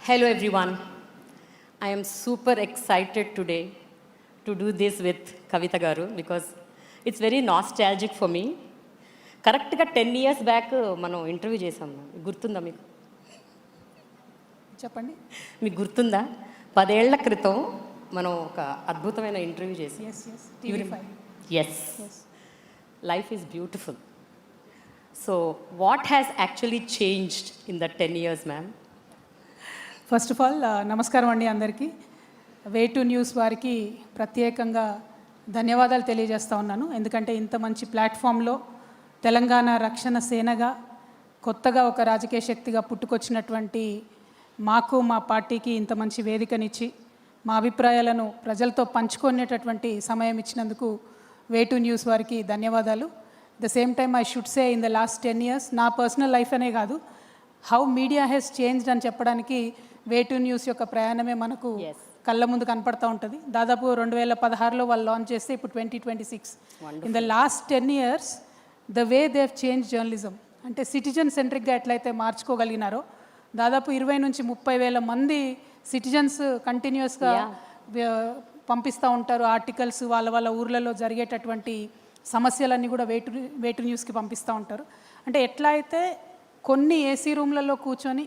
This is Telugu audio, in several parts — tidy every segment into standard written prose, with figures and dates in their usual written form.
Hello everyone. I am super excited today to do this with Kavita Garu because it's very nostalgic for me. కరెక్ట్గా 10 years బ్యాక్ మనం ఇంటర్వ్యూ చేసాం. గుర్తుందా మీకు? చెప్పండి. మీకు గుర్తుందా? 10 ఏళ్ల క్రితం మనం ఒక అద్భుతమైన ఇంటర్వ్యూ చేసాం. Yes, life is beautiful. So what has actually changed in the 10 years, ma'am? First of all నమస్కారం అండి అందరికీ. వే2 న్యూస్ వారికి ప్రత్యేకంగా ధన్యవాదాలు తెలియజేస్తూ ఉన్నాను. ఎందుకంటే ఇంత మంచి ప్లాట్ఫామ్లో తెలంగాణ రక్షణ సేనగా కొత్తగా ఒక రాజకీయ శక్తిగా పుట్టుకొచ్చినటువంటి మాకు మా పార్టీకి ఇంత మంచి వేదికనిచ్చి మా అభిప్రాయాలను ప్రజలతో పంచుకునేటటువంటి సమయం ఇచ్చినందుకు వే2 న్యూస్ వారికి ధన్యవాదాలు. The same time I should say in the last 10 years నా పర్సనల్ లైఫ్ అనే కాదు, హౌ మీడియా హెస్ చేంజ్డ్ అని చెప్పడానికి వే2 న్యూస్ యొక్క ప్రయాణమే మనకు కళ్ళ ముందు కనపడుతూ ఉంటుంది. దాదాపు 2016లో వాళ్ళు లాంచ్ చేస్తే ఇప్పుడు 2026. In the last 10 years the way they have change journalism అంటే సిటిజన్ సెంట్రిక్గా ఎట్లయితే మార్చుకోగలిగినారో దాదాపు 20 నుంచి 30 వేల మంది సిటిజన్స్ కంటిన్యూస్గా పంపిస్తూ ఉంటారు ఆర్టికల్స్, వాళ్ళ ఊర్లలో జరిగేటటువంటి సమస్యలన్నీ కూడా వే2 న్యూస్కి పంపిస్తూ ఉంటారు. అంటే ఎట్లా అయితే కొన్ని ఏసీ రూమ్లలో కూర్చొని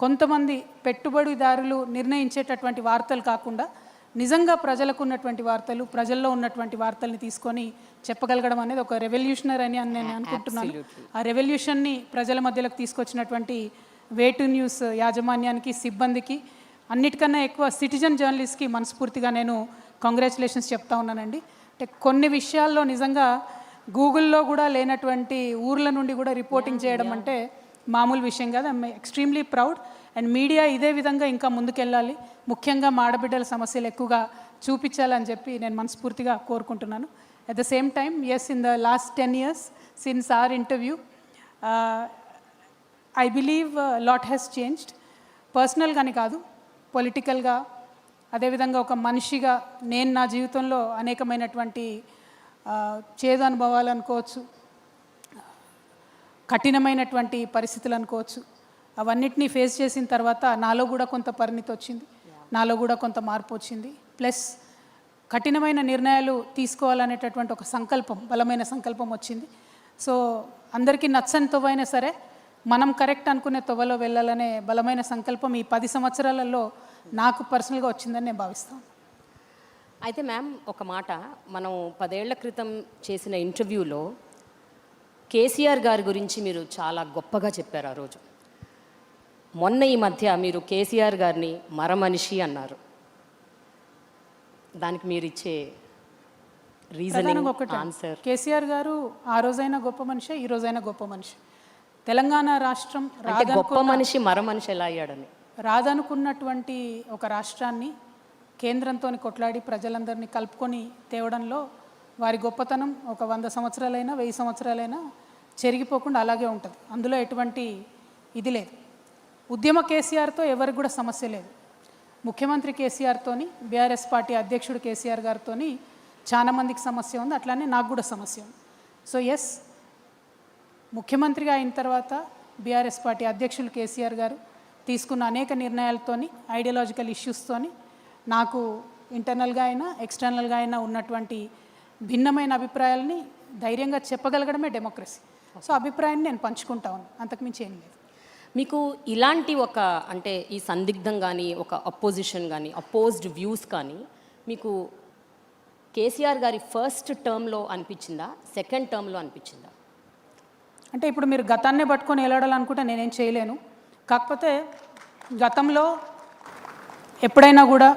కొంతమంది పెట్టుబడిదారులు నిర్ణయించేటటువంటి వార్తలు కాకుండా నిజంగా ప్రజలకు ఉన్నటువంటి వార్తలు, ప్రజల్లో ఉన్నటువంటి వార్తల్ని తీసుకొని చెప్పగలగడం అనేది ఒక రెవల్యూషనరీ అని నేను అనుకుంటున్నాను. ఆ రెవల్యూషన్ని ప్రజల మధ్యలోకి తీసుకొచ్చినటువంటి వే2 న్యూస్ యాజమాన్యానికి, సిబ్బందికి, అన్నిటికన్నా ఎక్కువ సిటిజన్ జర్నలిస్ట్కి మనస్ఫూర్తిగా నేను కంగ్రాచులేషన్స్ చెప్తా ఉన్నానండి. అంటే కొన్ని విషయాల్లో నిజంగా గూగుల్లో కూడా లేనటువంటి ఊర్ల నుండి కూడా రిపోర్టింగ్ చేయడం అంటే మామూలు విషయం కాదు. I'm extremely proud. And media ఇదే విధంగా ఇంకా ముందుకెళ్ళాలి, ముఖ్యంగా ఆడబిడ్డల సమస్యలు ఎక్కువగా చూపించాలని చెప్పి నేను మనస్ఫూర్తిగా కోరుకుంటున్నాను. At the same time yes, in the last 10 years since our interview I believe lot has changed. పర్సనల్గానే కాదు, పొలిటికల్గా, అదేవిధంగా ఒక మనిషిగా నేను నా జీవితంలో అనేకమైనటువంటి చేదు అనుభవాలు అనుకోవచ్చు, కఠినమైనటువంటి పరిస్థితులు అనుకోవచ్చు, అవన్నిటినీ ఫేస్ చేసిన తర్వాత నాలో కూడా కొంత పరిణితి వచ్చింది, నాలో కూడా కొంత మార్పు వచ్చింది. ప్లస్ కఠినమైన నిర్ణయాలు తీసుకోవాలనేటటువంటి ఒక సంకల్పం, బలమైన సంకల్పం వచ్చింది. సో అందరికీ నచ్చని తొవ్వైనా సరే మనం కరెక్ట్ అనుకునే తొవ్వలో వెళ్ళాలనే బలమైన సంకల్పం ఈ 10 సంవత్సరాలలో నాకు పర్సనల్గా వచ్చిందని నేను భావిస్తాను. అయితే మ్యామ్, ఒక మాట, మనం 10 ఏళ్ల క్రితం చేసిన ఇంటర్వ్యూలో కేసీఆర్ గారి గురించి మీరు చాలా గొప్పగా చెప్పారు ఆ రోజు. మొన్న ఈ మధ్య మీరు కేసీఆర్ గారిని మరమనిషి అన్నారు. దానికి మీరు ఇచ్చే రీజనింగ్, ఆన్సర్? కేసీఆర్ గారు ఆ రోజైనా గొప్ప మనిషి, ఈ రోజైనా గొప్ప మనిషి. తెలంగాణ రాష్ట్రం గొప్ప మనిషి మరమనిషి ఎలా అయ్యాడని రాదనుకున్నటువంటి ఒక రాష్ట్రాన్ని కేంద్రంతో కొట్లాడి ప్రజలందరినీ కలుపుకొని తేవడంలో వారి గొప్పతనం ఒక 100 సంవత్సరాలైనా 1000 సంవత్సరాలైనా చెరిగిపోకుండా అలాగే ఉంటుంది. అందులో ఎటువంటి ఇది లేదు. ఉద్యమ కేసీఆర్తో ఎవరికి కూడా సమస్య లేదు. ముఖ్యమంత్రి కేసీఆర్తోని, బీఆర్ఎస్ పార్టీ అధ్యక్షుడు కేసీఆర్ గారితో చాలా మందికి సమస్య ఉంది, అట్లానే నాకు కూడా సమస్య ఉంది. సో ఎస్, ముఖ్యమంత్రిగా అయిన తర్వాత బీఆర్ఎస్ పార్టీ అధ్యక్షులు కేసీఆర్ గారు తీసుకున్న అనేక నిర్ణయాలతోని, ఐడియాలజికల్ ఇష్యూస్తోని నాకు ఇంటర్నల్గా అయినా ఎక్స్టర్నల్గా అయినా ఉన్నటువంటి భిన్నమైన అభిప్రాయాలని ధైర్యంగా చెప్పగలగడమే డెమోక్రసీ. సో అభిప్రాయాన్ని నేను పంచుకుంటా ఉన్నాను, అంతకుమించి ఏం లేదు. మీకు ఇలాంటి ఒక, అంటే ఈ సందిగ్ధం కానీ, ఒక అపోజిషన్ కానీ, అపోజ్డ్ వ్యూస్ కానీ మీకు కేసీఆర్ గారి ఫస్ట్ టర్మ్లో అనిపించిందా, సెకండ్ టర్మ్లో అనిపించిందా? అంటే ఇప్పుడు మీరు గతాన్నే పట్టుకొని వెళ్ళాడాలనుకుంటే నేనేం చేయలేను. కాకపోతే గతంలో ఎప్పుడైనా కూడా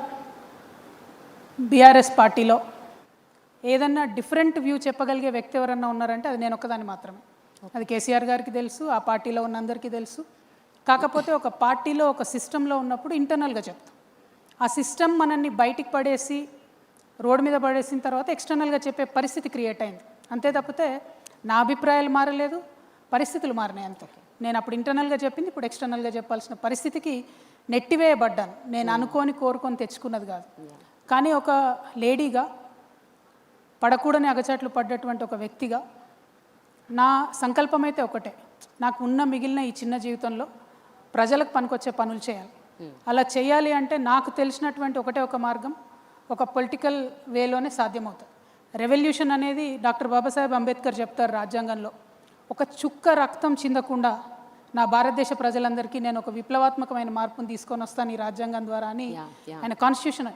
బీఆర్ఎస్ పార్టీలో ఏదన్నా డిఫరెంట్ వ్యూ చెప్పగలిగే వ్యక్తి ఎవరన్నా ఉన్నారంటే అది నేను ఒక్కదాన్ని మాత్రమే. అది కేసీఆర్ గారికి తెలుసు, ఆ పార్టీలో ఉన్న అందరికీ తెలుసు. కాకపోతే ఒక పార్టీలో ఒక సిస్టంలో ఉన్నప్పుడు ఇంటర్నల్గా చెప్తాం. ఆ సిస్టమ్ మనల్ని బయటికి పడేసి రోడ్డు మీద పడేసిన తర్వాత ఎక్స్టర్నల్గా చెప్పే పరిస్థితి క్రియేట్ అయింది. అంతే తప్పితే నా అభిప్రాయాలు మారలేదు, పరిస్థితులు మారినాయి అంతే. నేను అప్పుడు ఇంటర్నల్గా చెప్పింది ఇప్పుడు ఎక్స్టర్నల్గా చెప్పాల్సిన పరిస్థితికి నెట్టివేయబడ్డాను. నేను అనుకోని కోరుకొని తెచ్చుకున్నది కాదు. కానీ ఒక లేడీగా, పడకూడని అగచాట్లు పడ్డటువంటి ఒక వ్యక్తిగా నా సంకల్పం అయితే ఒకటే, నాకు ఉన్న మిగిలిన ఈ చిన్న జీవితంలో ప్రజలకు పనికొచ్చే పనులు చేయాలి. అలా చేయాలి అంటే నాకు తెలిసినటువంటి ఒకటే ఒక మార్గం, ఒక పొలిటికల్ వేలోనే సాధ్యమవుతుంది. రెవల్యూషన్ అనేది డాక్టర్ బాబాసాహెబ్ అంబేద్కర్ చెప్తారు రాజ్యాంగంలో, ఒక చుక్క రక్తం చిందకుండా నా భారతదేశ ప్రజలందరికీ నేను ఒక విప్లవాత్మకమైన మార్పును తీసుకొని వస్తాను ఈ రాజ్యాంగం ద్వారా అని ఆయన కాన్స్టిట్యూషన్.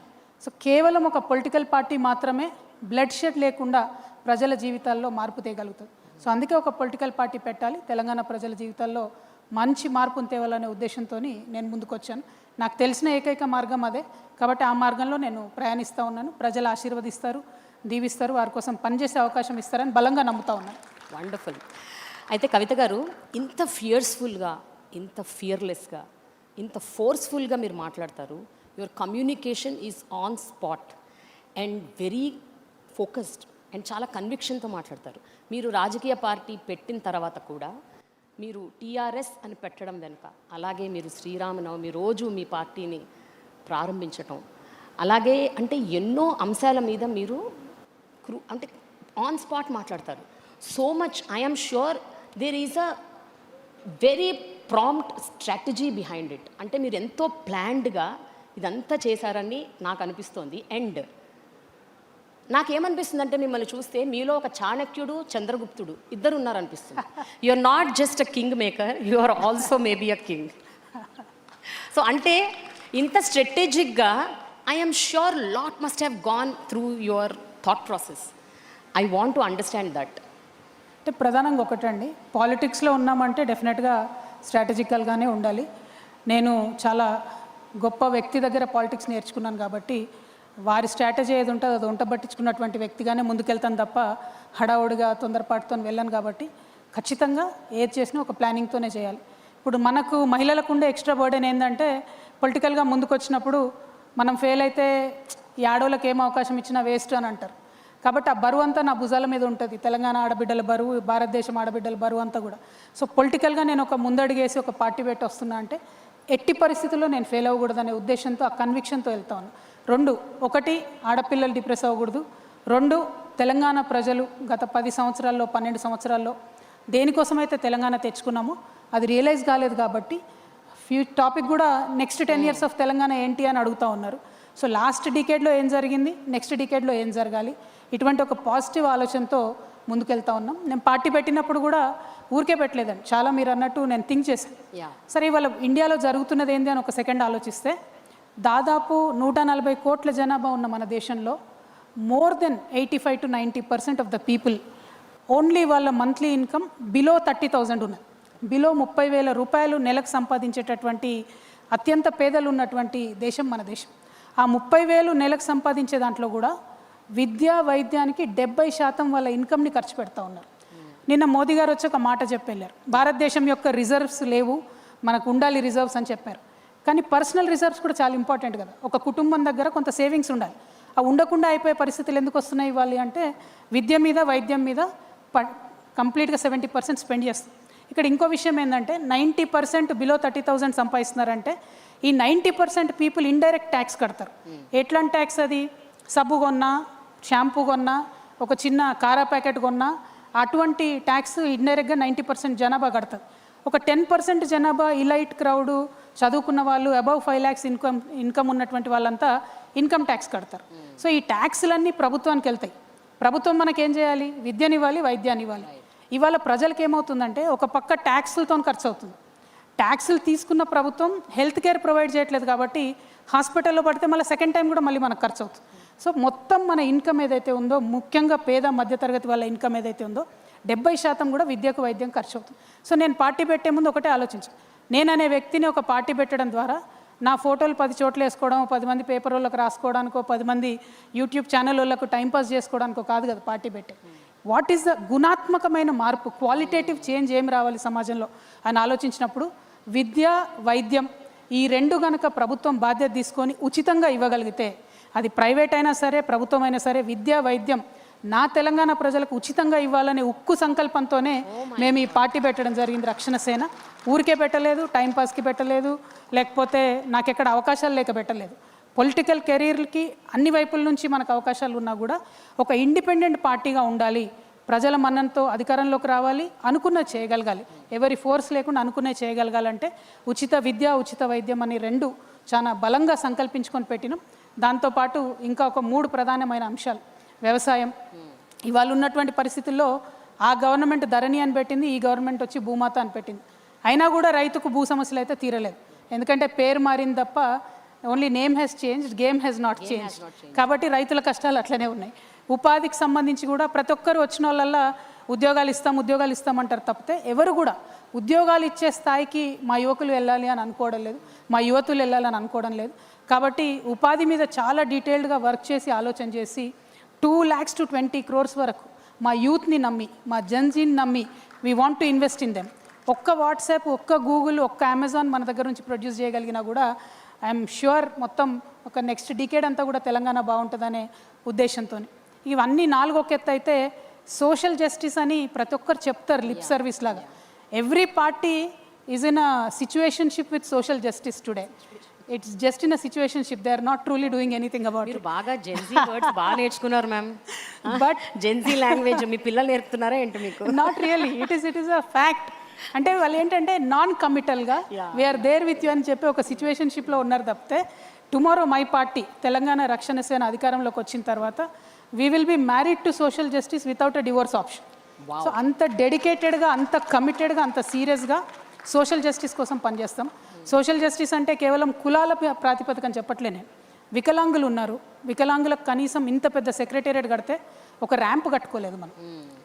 సో కేవలం ఒక పొలిటికల్ పార్టీ మాత్రమే బ్లడ్ షెడ్ లేకుండా ప్రజల జీవితాల్లో మార్పు తేగలుగుతుంది. సో అందుకే ఒక పొలిటికల్ పార్టీ పెట్టాలి, తెలంగాణ ప్రజల జీవితాల్లో మంచి మార్పును తేవాలనే ఉద్దేశంతో నేను ముందుకు వచ్చాను. నాకు తెలిసిన ఏకైక మార్గం అదే, కాబట్టి ఆ మార్గంలో నేను ప్రయాణిస్తూ ఉన్నాను. ప్రజలు ఆశీర్వదిస్తారు, దీవిస్తారు, వారి కోసం పనిచేసే అవకాశం ఇస్తారని బలంగా నమ్ముతా ఉన్నాను. వండర్ఫుల్. అయితే కవిత గారు, ఇంత ఫియర్స్ఫుల్గా, ఇంత ఫియర్లెస్గా, ఇంత ఫోర్స్ఫుల్గా మీరు మాట్లాడతారు. Your communication is on spot and very focused and చాలా కన్విక్షన్తో మాట్లాడతారు. మీరు రాజకీయ పార్టీ పెట్టిన తర్వాత కూడా మీరు టీఆర్ఎస్ అని పెట్టడం వెనుక, అలాగే మీరు శ్రీరామనవమి రోజు మీ పార్టీని ప్రారంభించటం, అలాగే అంటే ఎన్నో అంశాల మీద మీరు అంటే ఆన్ స్పాట్ మాట్లాడతారు. So much I'm sure there is a very prompt strategy behind it. అంటే మీరు ఎంతో ప్లాన్డ్గా ఇదంతా చేశారని నాకు అనిపిస్తోంది. అండ్ నాకేమనిపిస్తుంది అంటే మిమ్మల్ని చూస్తే మీలో ఒక చాణక్యుడు, చంద్రగుప్తుడు ఇద్దరు ఉన్నారనిపిస్తుంది. You are not just a king maker, you are also maybe a king. So అంటే ఇంత స్ట్రాటజిక్గా I'm sure lot must have gone through your thought process. I want to understand that. అంటే ప్రధానంగా ఒకటండి, పాలిటిక్స్లో ఉన్నామంటే డెఫినెట్గా స్ట్రాటజికల్గానే ఉండాలి. నేను చాలా గొప్ప వ్యక్తి దగ్గర పాలిటిక్స్ నేర్చుకున్నాను కాబట్టి వారి స్ట్రాటజీ ఏది ఉంటుందో అది ఉంట పట్టించుకున్నటువంటి వ్యక్తిగానే ముందుకెళ్తాను తప్ప హడావుడిగా తొందరపాటుతో వెళ్ళాను. కాబట్టి ఖచ్చితంగా ఏది చేసినా ఒక ప్లానింగ్తోనే చేయాలి. ఇప్పుడు మనకు మహిళలకు ఉండే ఎక్స్ట్రా బర్డెన్ ఏంటంటే పొలిటికల్గా ముందుకు వచ్చినప్పుడు మనం ఫెయిల్ అయితే ఈ ఆడోళ్ళకి ఏం అవకాశం ఇచ్చినా వేస్ట్ అని అంటారు. కాబట్టి ఆ బరువు అంతా నా భుజాల మీద ఉంటుంది, తెలంగాణ ఆడబిడ్డల బరువు, భారతదేశం ఆడబిడ్డల బరువు అంతా కూడా. సో పొలిటికల్గా నేను ఒక ముందడుగేసి ఒక పార్టీ పెట్టి వస్తున్నా అంటే ఎట్టి పరిస్థితుల్లో నేను ఫెయిల్ అవ్వకూడదనే ఉద్దేశంతో, ఆ కన్విక్షన్తో వెళ్తాను. రెండు, ఒకటి ఆడపిల్లలు డిప్రెస్ అవ్వకూడదు. రెండు, తెలంగాణ ప్రజలు గత 10 సంవత్సరాల్లో 12 సంవత్సరాల్లో దేనికోసమైతే తెలంగాణ తెచ్చుకున్నామో అది రియలైజ్ కాలేదు. కాబట్టి టాపిక్ కూడా నెక్స్ట్ 10 years ఆఫ్ తెలంగాణ ఏంటి అని అడుగుతూ ఉన్నారు. సో లాస్ట్ డికేడ్లో ఏం జరిగింది, నెక్స్ట్ డికేడ్లో ఏం జరగాలి, ఇటువంటి ఒక పాజిటివ్ ఆలోచనతో ముందుకెళ్తా ఉన్నాం. నేను పార్టీ పెట్టినప్పుడు కూడా ఊరికే పెట్టలేదండి, చాలా మీరు అన్నట్టు నేను థింక్ చేశాను. సరే ఇవాళ ఇండియాలో జరుగుతున్నది ఏంటి అని ఒక సెకండ్ ఆలోచిస్తే, దాదాపు 140 కోట్ల జనాభా ఉన్న మన దేశంలో more than 85 to 90% of the people only వాళ్ళ మంత్లీ ఇన్కమ్ బిలో 30,000 ఉన్నది. బిలో 30,000 రూపాయలు నెలకు సంపాదించేటటువంటి అత్యంత పేదలు ఉన్నటువంటి దేశం మన దేశం. ఆ 30,000 నెలకు సంపాదించే దాంట్లో కూడా విద్యా వైద్యానికి 70% వాళ్ళ ఇన్కమ్ని ఖర్చు పెడతా ఉన్నారు. నిన్న మోదీ గారు వచ్చి ఒక మాట చెప్పి వెళ్ళారు, భారతదేశం యొక్క రిజర్వ్స్ లేవు, మనకు ఉండాలి రిజర్వ్స్ అని చెప్పారు. కానీ పర్సనల్ రిజర్వ్స్ కూడా చాలా ఇంపార్టెంట్ కదా. ఒక కుటుంబం దగ్గర కొంత సేవింగ్స్ ఉండాలి. ఆ ఉండకుండా అయిపోయే పరిస్థితులు ఎందుకు వస్తున్నాయి ఇవ్వాలి అంటే విద్య మీద, వైద్యం మీద కంప్లీట్గా 70% స్పెండ్ చేస్తాం. ఇక్కడ ఇంకో విషయం ఏంటంటే 90% బిలో 30,000 సంపాదిస్తున్నారంటే ఈ 90% పీపుల్ ఇండైరెక్ట్ ట్యాక్స్ కడతారు. ఎట్లాంటి ట్యాక్స్ అది? సబ్బు కొన్నా, షాంపూ కొన్నా, ఒక చిన్న కారా ప్యాకెట్ కొన్నా అటువంటి ట్యాక్స్ ఇండైరెక్ట్గా 90% జనాభా కడతారు. ఒక 10% జనాభా ఇలైట్ క్రౌడు, చదువుకున్న వాళ్ళు, అబవ్ 5 lakhs ఇన్కమ్ ఉన్నటువంటి వాళ్ళంతా ఇన్కమ్ ట్యాక్స్ కడతారు. సో ఈ ట్యాక్స్లన్నీ ప్రభుత్వానికి వెళ్తాయి. ప్రభుత్వం మనకేం చేయాలి? విద్యనివ్వాలి, వైద్యాన్ని ఇవ్వాలి. ఇవాళ ప్రజలకు ఏమవుతుందంటే ఒక పక్క ట్యాక్సులతో ఖర్చు అవుతుంది. ట్యాక్సులు తీసుకున్న ప్రభుత్వం హెల్త్ కేర్ ప్రొవైడ్ చేయట్లేదు కాబట్టి హాస్పిటల్లో పడితే మళ్ళీ సెకండ్ టైం కూడా మళ్ళీ మనకు ఖర్చు అవుతుంది. సో మొత్తం మన ఇన్కమ్ ఏదైతే ఉందో, ముఖ్యంగా పేద మధ్యతరగతి వాళ్ళ ఇన్కమ్ ఏదైతే ఉందో 70% కూడా విద్యకు, వైద్యం ఖర్చు అవుతుంది. సో నేను పార్టీ పెట్టే ముందు ఒకటే ఆలోచించాను, నేను అనే వ్యక్తిని ఒక పార్టీ పెట్టడం ద్వారా నా ఫోటోలు 10 చోట్ల వేసుకోవడం, 10 మంది పేపర్ వాళ్ళకి రాసుకోవడానికో, 10 మంది యూట్యూబ్ ఛానల్ వాళ్ళకు టైంపాస్ చేసుకోవడానికో కాదు కదా పార్టీ పెట్టే. వాట్ ఈస్ ద గుణాత్మకమైన మార్పు, క్వాలిటేటివ్ చేంజ్ ఏం రావాలి సమాజంలో అని ఆలోచించినప్పుడు విద్య, వైద్యం ఈ రెండు గనక ప్రభుత్వం బాధ్యత తీసుకొని ఉచితంగా ఇవ్వగలిగితే, అది ప్రైవేట్ అయినా సరే, ప్రభుత్వం అయినా సరే, విద్య, వైద్యం నా తెలంగాణ ప్రజలకు ఉచితంగా ఇవ్వాలనే ఉక్కు సంకల్పంతోనే మేము ఈ పార్టీ పెట్టడం జరిగింది. రక్షణ సేన ఊరికే పెట్టలేదు, టైంపాస్కి పెట్టలేదు, లేకపోతే నాకెక్కడ అవకాశాలు లేక పెట్టలేదు. పొలిటికల్ కెరీర్కి అన్ని వైపుల నుంచి మనకు అవకాశాలు ఉన్నా కూడా ఒక ఇండిపెండెంట్ పార్టీగా ఉండాలి, ప్రజల మన్ననతో అధికారంలోకి రావాలి, అనుకున్నది చేయగలగాలి. ఎవరి ఫోర్స్ లేకుండా అనుకున్నది చేయగలగాలంటే ఉచిత విద్య, ఉచిత వైద్యం అని రెండు చాలా బలంగా సంకల్పించుకొని పెట్టినాం. దాంతోపాటు ఇంకా ఒక 3 ప్రధానమైన అంశాలు. వ్యవసాయం, ఇవాళ ఉన్నటువంటి పరిస్థితుల్లో ఆ గవర్నమెంట్ ధరణి అని పెట్టింది, ఈ గవర్నమెంట్ వచ్చి భూమాత అని పెట్టింది. అయినా కూడా రైతుకు భూ సమస్యలు అయితే తీరలేదు. ఎందుకంటే పేరు మారింది తప్ప only name has changed, game has not changed. కాబట్టి రైతుల కష్టాలు అట్లనే ఉన్నాయి. ఉపాధికి సంబంధించి కూడా ప్రతి ఒక్కరు వచ్చిన వాళ్ళల్లా ఉద్యోగాలు ఇస్తామంటారు తప్పితే ఎవరు కూడా ఉద్యోగాలు ఇచ్చే స్థాయికి మా యువకులు వెళ్ళాలి అని అనుకోవడం లేదు, మా యువతులు వెళ్ళాలని అనుకోవడం లేదు. కాబట్టి ఉపాధి మీద చాలా డీటెయిల్డ్గా వర్క్ చేసి ఆలోచన చేసి 2 lakhs to 20 crores వరకు మా యూత్ని నమ్మి, మా జన్జీని నమ్మి we want to invest in them. ఒక్క వాట్సాప్, ఒక్క గూగుల్, ఒక్క అమెజాన్ మన దగ్గర నుంచి ప్రొడ్యూస్ చేయగలిగినా కూడా ఐఎమ్ ష్యూర్ మొత్తం ఒక నెక్స్ట్ డికేడ్ అంతా కూడా తెలంగాణ బాగుంటుందనే ఉద్దేశంతో. ఇవన్నీ 4 ఒక ఎత్తు అయితే సోషల్ జస్టిస్ అని ప్రతి ఒక్కరు చెప్తారు లిప్ సర్వీస్ లాగా. Every party is in a situationship with social justice today. It's just in a situationship, they are not truly doing anything about మీరు బాగా జెన్జీ వర్డ్స్ బాగా నేర్చుకున్నారు మ్యామ్. బట్ జెన్జీ లాంగ్వేజ్ మీ పిల్లలు నేర్పుతున్నారా ఏంటి మీకు? Not really, it is a fact. అంటే వాళ్ళు ఏంటంటే నాన్ కమిటల్గా వీఆర్ దేర్ విత్ యూ అని చెప్పి ఒక సిచ్యువేషన్షిప్లో ఉన్నారు తప్పితే టుమారో మై పార్టీ తెలంగాణ రక్షణ సేన అధికారంలోకి వచ్చిన తర్వాత we will be married to social justice without a divorce option. So అంత డెడికేటెడ్గా, అంత కమిటెడ్గా, అంత సీరియస్గా సోషల్ జస్టిస్ కోసం పనిచేస్తాం. సోషల్ జస్టిస్ అంటే కేవలం కులాల ప్రాతిపదికని చెప్పట్లే నేను. వికలాంగులు ఉన్నారు, వికలాంగులకు కనీసం ఇంత పెద్ద సెక్రటేరియట్ కడితే ఒక ర్యాంప్ కట్టుకోలేదు మనం.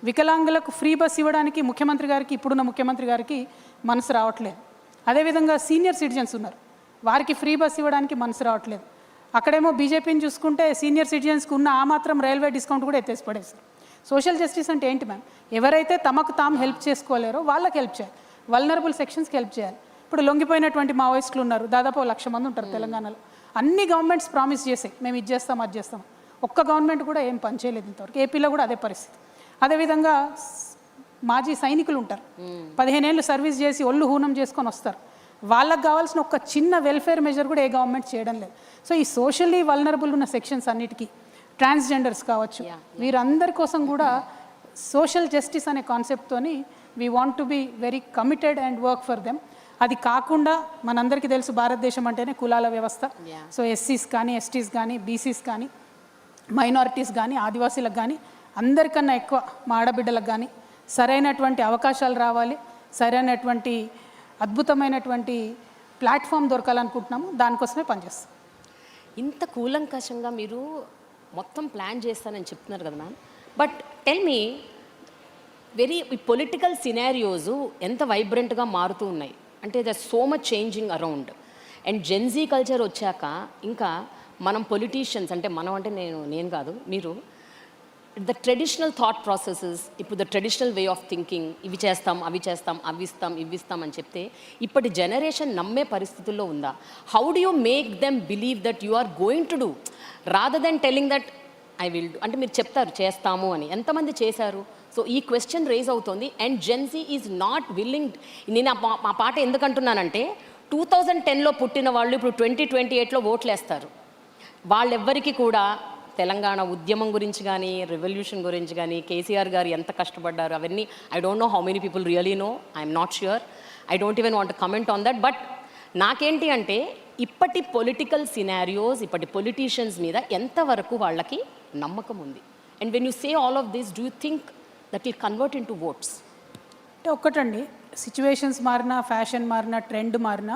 వికలాంగులకు ఫ్రీ బస్ ఇవ్వడానికి ముఖ్యమంత్రి గారికి, ఇప్పుడున్న ముఖ్యమంత్రి గారికి మనసు రావట్లేదు. అదేవిధంగా సీనియర్ సిటిజన్స్ ఉన్నారు, వారికి ఫ్రీ బస్ ఇవ్వడానికి మనసు రావట్లేదు. అక్కడేమో బీజేపీని చూసుకుంటే సీనియర్ సిటిజన్స్కి ఉన్న ఆ మాత్రం రైల్వే డిస్కౌంట్ కూడా ఎత్తేసి పడేస్తారు. సోషల్ జస్టిస్ అంటే ఏంటి మ్యామ్? ఎవరైతే తమకు తాము హెల్ప్ చేసుకోలేరో వాళ్ళకి హెల్ప్ చేయాలి, వల్నరబుల్ సెక్షన్స్కి హెల్ప్ చేయాలి. ఇప్పుడు లొంగిపోయినటువంటి మావోయిస్టులు ఉన్నారు, దాదాపు 1,00,000 మంది ఉంటారు తెలంగాణలో. అన్ని గవర్నమెంట్స్ ప్రామిస్ చేసాయి మేము ఇది చేస్తాం, అది చేస్తాం. ఒక్క గవర్నమెంట్ కూడా ఏం పని చేయలేదు ఇంతవరకు. ఏపీలో కూడా అదే పరిస్థితి. అదేవిధంగా మాజీ సైనికులు ఉంటారు, 15 ఏళ్ళు సర్వీస్ చేసి ఒళ్ళు హూనం చేసుకొని వస్తారు. వాళ్ళకు కావాల్సిన ఒక చిన్న వెల్ఫేర్ మెజర్ కూడా ఏ గవర్నమెంట్ చేయడం లేదు. సో ఈ సోషల్లీ వల్నరబుల్ ఉన్న సెక్షన్స్ అన్నిటికీ, ట్రాన్స్జెండర్స్ కావచ్చు, వీరందరి కోసం కూడా సోషల్ జస్టిస్ అనే కాన్సెప్ట్తోని we want to be very committed and work for them. అది కాకుండా మనందరికీ తెలుసు భారతదేశం అంటేనే కులాల వ్యవస్థ. సో ఎస్సీస్ కానీ, ఎస్టీస్ కానీ, బీసీస్ కానీ, మైనారిటీస్ కానీ, ఆదివాసీలకు కానీ అందరికన్నా ఎక్కువ మా ఆడబిడ్డలకు కానీ సరైనటువంటి అవకాశాలు రావాలి, సరైనటువంటి అద్భుతమైనటువంటి ప్లాట్ఫామ్ దొరకాలనుకుంటున్నాము. దానికోసమే పనిచేస్తాం. ఇంత కూలంకషంగా మీరు మొత్తం ప్లాన్ చేస్తానని చెప్తున్నారు కదా ma'am. But tell me, very political scenarios ఎంత వైబ్రెంట్గా మారుతూ ఉన్నాయి అంటే the so much changing around. And Gen Z culture వచ్చాక ఇంకా మనం పొలిటీషియన్స్ అంటే మనం అంటే నేను కాదు మీరు, ద ట్రెడిషనల్ థాట్ ప్రాసెసెస్, ఇప్పుడు the traditional way of thinking, ఇవి చేస్తాం, అవి చేస్తాం, అవి ఇస్తాం, ఇవి ఇస్తాం అని చెప్తే ఇప్పటి జనరేషన్ నమ్మే పరిస్థితుల్లో ఉందా? How do you make them believe that you are going to do rather than telling that I will do? అంటే మీరు చెప్తారు చేస్తాము అని, ఎంతమంది చేశారు? సో ఈ క్వశ్చన్ రేజ్ అవుతుంది. And Gen Z is not willing. నేను మా పాట ఎందుకంటున్నానంటే 2010లో పుట్టిన వాళ్ళు ఇప్పుడు 2028లో ఓట్లు వేస్తారు. వాళ్ళెవ్వరికి కూడా తెలంగాణ ఉద్యమం గురించి కానీ, రెవల్యూషన్ గురించి కానీ, కేసీఆర్ గారు ఎంత కష్టపడ్డారు అవన్నీ I don't know how many people really know. I'm not sure, I don't even want comment on that. But నాకేంటి అంటే ఇప్పటి పొలిటికల్ సినారియోస్, ఇప్పటి పొలిటీషియన్స్ మీద ఎంతవరకు వాళ్ళకి నమ్మకం ఉంది? And when you say all of this, do you think that will convert into votes? అంటే ఒక్కటండి, సిచ్యువేషన్స్ మారినా, ఫ్యాషన్ మారినా, ట్రెండ్ మారినా,